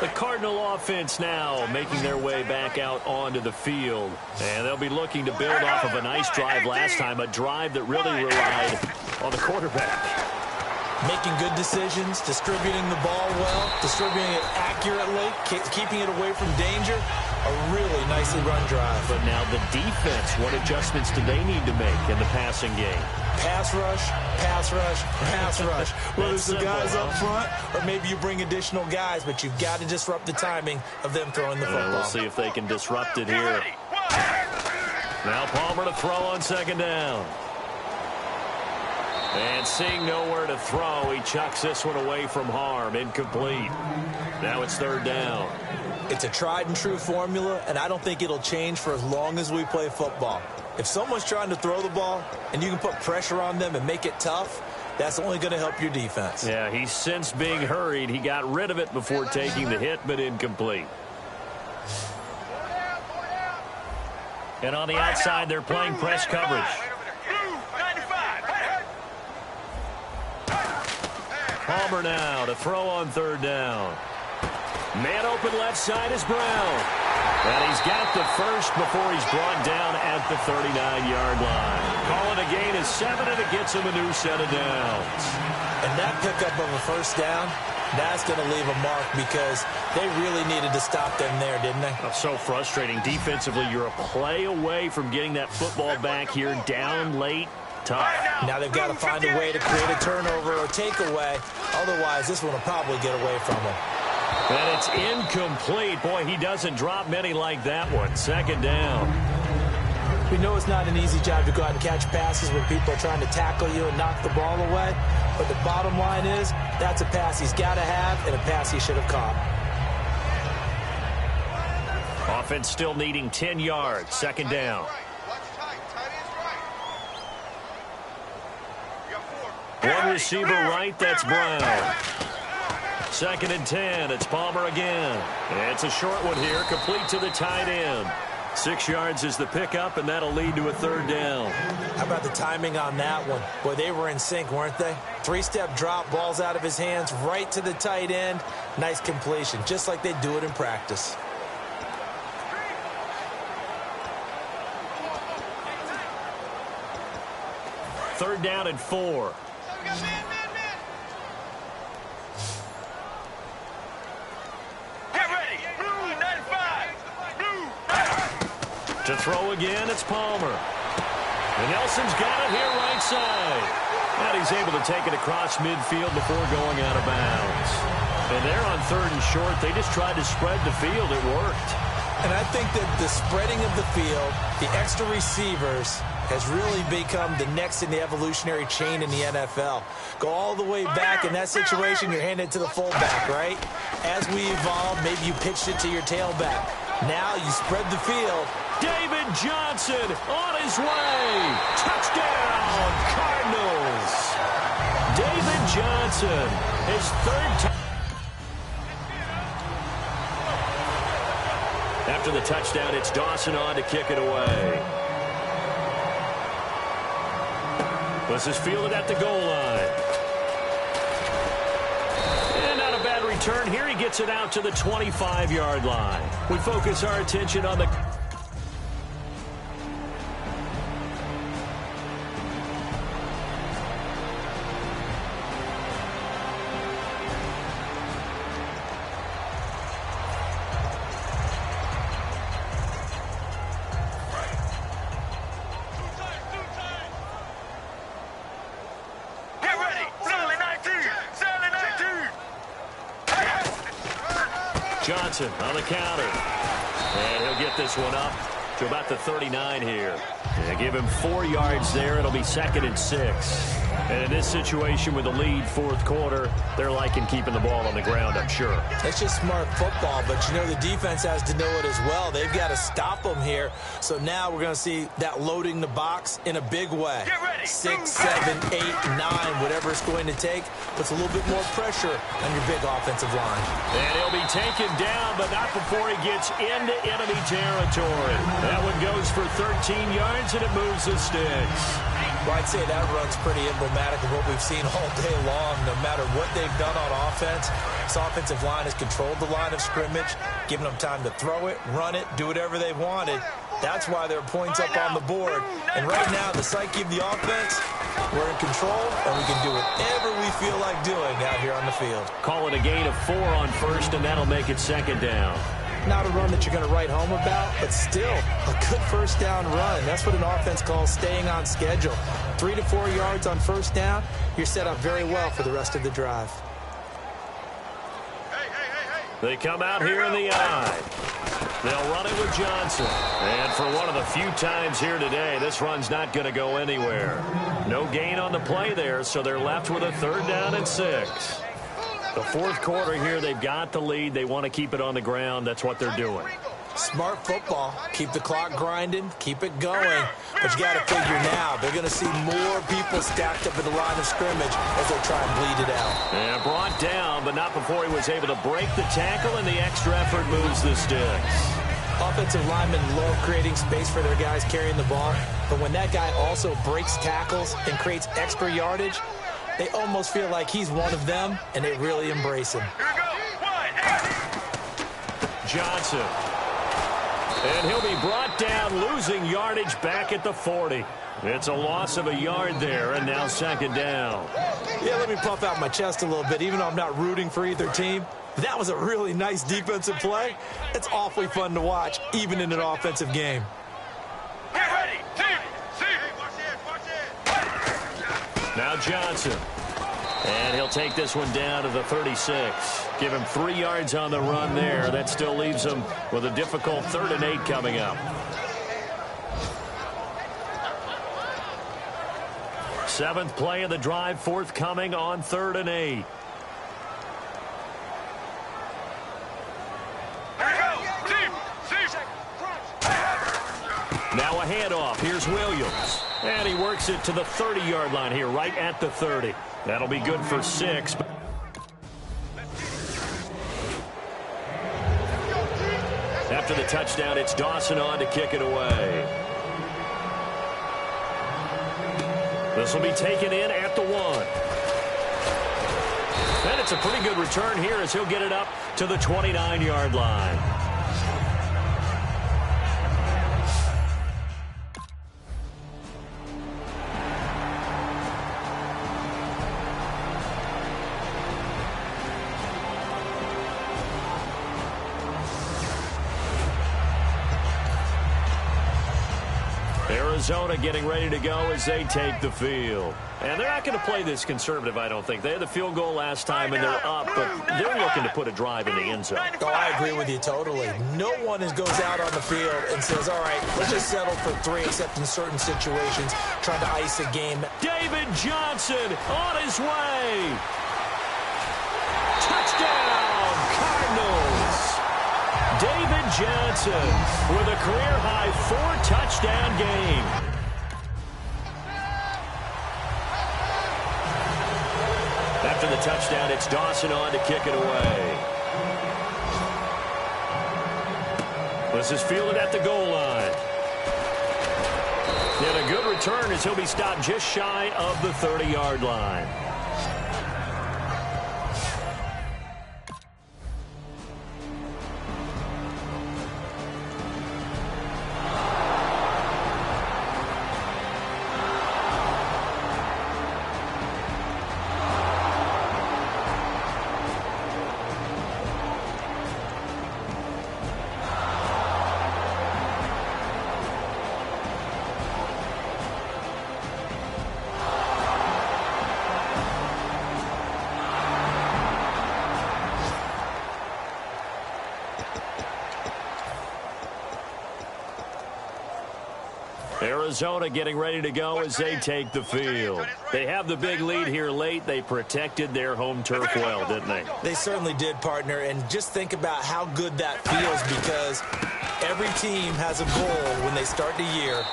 S1: The Cardinal offense now making their way back out onto the field. And they'll be looking to build off of a nice drive last time, a drive that really relied on the quarterback.
S2: Making good decisions, distributing the ball well, distributing it accurately, keeping it away from danger. A really nicely run drive.
S1: But now the defense, what adjustments do they need to make in the passing game?
S2: Pass rush, pass rush, pass rush. Whether it's the guys up front or maybe you bring additional guys, but you've got to disrupt the timing of them throwing the football.
S1: We'll see if they can disrupt it here. Now Palmer to throw on second down. And seeing nowhere to throw, he chucks this one away from harm. Incomplete. Now it's third down.
S2: It's a tried-and-true formula, and I don't think it'll change for as long as we play football. If someone's trying to throw the ball and you can put pressure on them and make it tough, that's only going to help your defense.
S1: Yeah, he's since being hurried. He got rid of it before taking the hit, but incomplete. And on the outside, they're playing press coverage. Palmer now to throw on third down. Man open left side is Brown. And he's got the first before he's brought down at the 39-yard line. Calling a gain of 7, and it gets him a new set of downs.
S2: And that pickup of a first down, that's going to leave a mark because they really needed to stop them there, didn't they?
S1: Oh, so frustrating. Defensively, you're a play away from getting that football back here down late. Tough.
S2: Now they've got to find a way to create a turnover or takeaway. Otherwise, this one will probably get away from them.
S1: And it's incomplete. Boy, he doesn't drop many like that one. Second down.
S2: We know it's not an easy job to go out and catch passes when people are trying to tackle you and knock the ball away. But the bottom line is, that's a pass he's got to have and a pass he should have caught.
S1: Offense still needing 10 yards. Second down. One receiver right, that's Brown. Second and 10, it's Palmer again. It's a short one here, complete to the tight end. 6 yards is the pickup, and that'll lead to a third down.
S2: How about the timing on that one? Boy, they were in sync, weren't they? 3-step drop, balls out of his hands, right to the tight end. Nice completion, just like they do it in practice.
S1: Third down and 4. To throw again, it's Palmer. And Nelson's got it here right side. And he's able to take it across midfield before going out of bounds. And they're on third and short. They just tried to spread the field. It worked.
S2: And I think that the spreading of the field, the extra receivers, has really become the next in the evolutionary chain in the NFL. Go all the way back. In that situation, you're handing it to the fullback, right? As we evolve, maybe you pitched it to your tailback. Now you spread the field.
S1: David Johnson on his way. Touchdown, Cardinals. David Johnson, his third time. After the touchdown, it's Dawson on to kick it away. This is fielded at the goal line. And not a bad return here. He gets it out to the 25-yard line. We focus our attention on the... Johnson on the counter. And he'll get this one up to about the 39 here. They give him 4 yards there. It'll be 2nd and 6. And in this situation with the lead, fourth quarter, they're liking keeping the ball on the ground, I'm sure.
S2: It's just smart football, but you know the defense has to know it as well. They've got to stop them here. So now we're going to see that loading the box in a big way. 6, 7, 8, 9, whatever it's going to take, puts a little bit more pressure on your big offensive line.
S1: And he'll be taken down, but not before he gets into enemy territory. That one goes for 13 yards, and it moves the sticks.
S2: Well, I'd say that run's pretty emblematic of what we've seen all day long. No matter what they've done on offense, this offensive line has controlled the line of scrimmage, given them time to throw it, run it, do whatever they wanted. That's why there are points up on the board. And right now, the psyche of the offense, we're in control, and we can do whatever we feel like doing out here on the field.
S1: Call it a gain of 4 on first, and that'll make it 2nd down.
S2: Not a run that you're going to write home about, but still a good first down run. That's what an offense calls staying on schedule. 3 to 4 yards on first down, you're set up very well for the rest of the drive.
S1: They come out here in the eye. They'll run it with Johnson. And for one of the few times here today, this run's not going to go anywhere. No gain on the play there, so they're left with a 3rd down and 6. The fourth quarter here, they've got the lead. They want to keep it on the ground. That's what they're doing.
S2: Smart football. Keep the clock grinding. Keep it going. But you got to figure now, they're going to see more people stacked up at the line of scrimmage as they try and bleed it out.
S1: And brought down, but not before he was able to break the tackle, and the extra effort moves the sticks.
S2: Offensive linemen love creating space for their guys carrying the ball. But when that guy also breaks tackles and creates extra yardage, they almost feel like he's one of them, and they really embrace him.
S4: Here we go.
S1: Johnson. And he'll be brought down, losing yardage back at the 40. It's a loss of a yard there, and now 2nd down.
S2: Yeah, let me puff out my chest a little bit. Even though I'm not rooting for either team, that was a really nice defensive play. It's awfully fun to watch, even in an offensive game.
S4: Get ready.
S1: Now Johnson. And he'll take this one down to the 36. Give him 3 yards on the run there. That still leaves him with a difficult 3rd and 8 coming up. 7th play of the drive, forthcoming on 3rd and 8. Now a handoff. Here's Williams. And he works it to the 30-yard line here, right at the 30. That'll be good for 6. After the touchdown, it's Dawson on to kick it away. This will be taken in at the 1. And it's a pretty good return here as he'll get it up to the 29-yard line. Arizona getting ready to go as they take the field. And they're not going to play this conservative, I don't think. They had the field goal last time, and they're up, but they're looking to put a drive in the end zone.
S2: Oh, I agree with you totally. No one goes out on the field and says, all right, let's just settle for 3, except in certain situations, trying to ice a game.
S1: David Johnson on his way. Touchdown, Cardinals. David Johnson with a career-high 4-touchdown game. After the touchdown, it's Dawson on to kick it away. This is fielded at the goal line. And a good return as he'll be stopped just shy of the 30-yard line. Arizona getting ready to go as they take the field. They have the big lead here late. They protected their home turf well, didn't they?
S2: They certainly did, partner. And just think about how good that feels, because every team has a goal when they start the year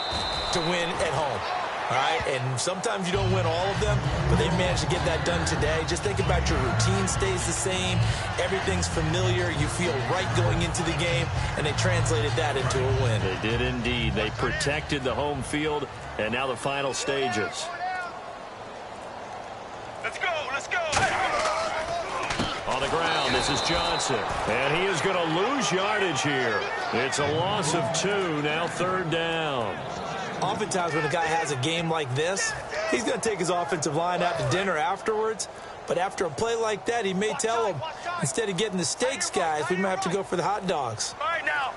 S2: to win at home. All right, and sometimes you don't win all of them, but they managed to get that done today. Just think about your routine stays the same. Everything's familiar. You feel right going into the game, and they translated that into a win.
S1: They did indeed. They protected the home field, and now the final stages.
S4: Let's go, let's go.
S1: On the ground, this is Johnson, and he is going to lose yardage here. It's a loss of 2, now 3rd down.
S2: Oftentimes when a guy has a game like this, he's going to take his offensive line out to dinner afterwards. But after a play like that, he may tell them, instead of getting the steaks, guys, we might have to go for the hot dogs.
S4: All right, now.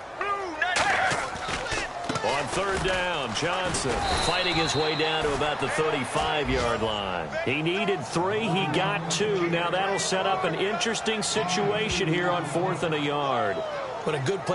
S1: On 3rd down, Johnson fighting his way down to about the 35-yard line. He needed 3. He got 2. Now that'll set up an interesting situation here on 4th and a yard.
S2: When a good play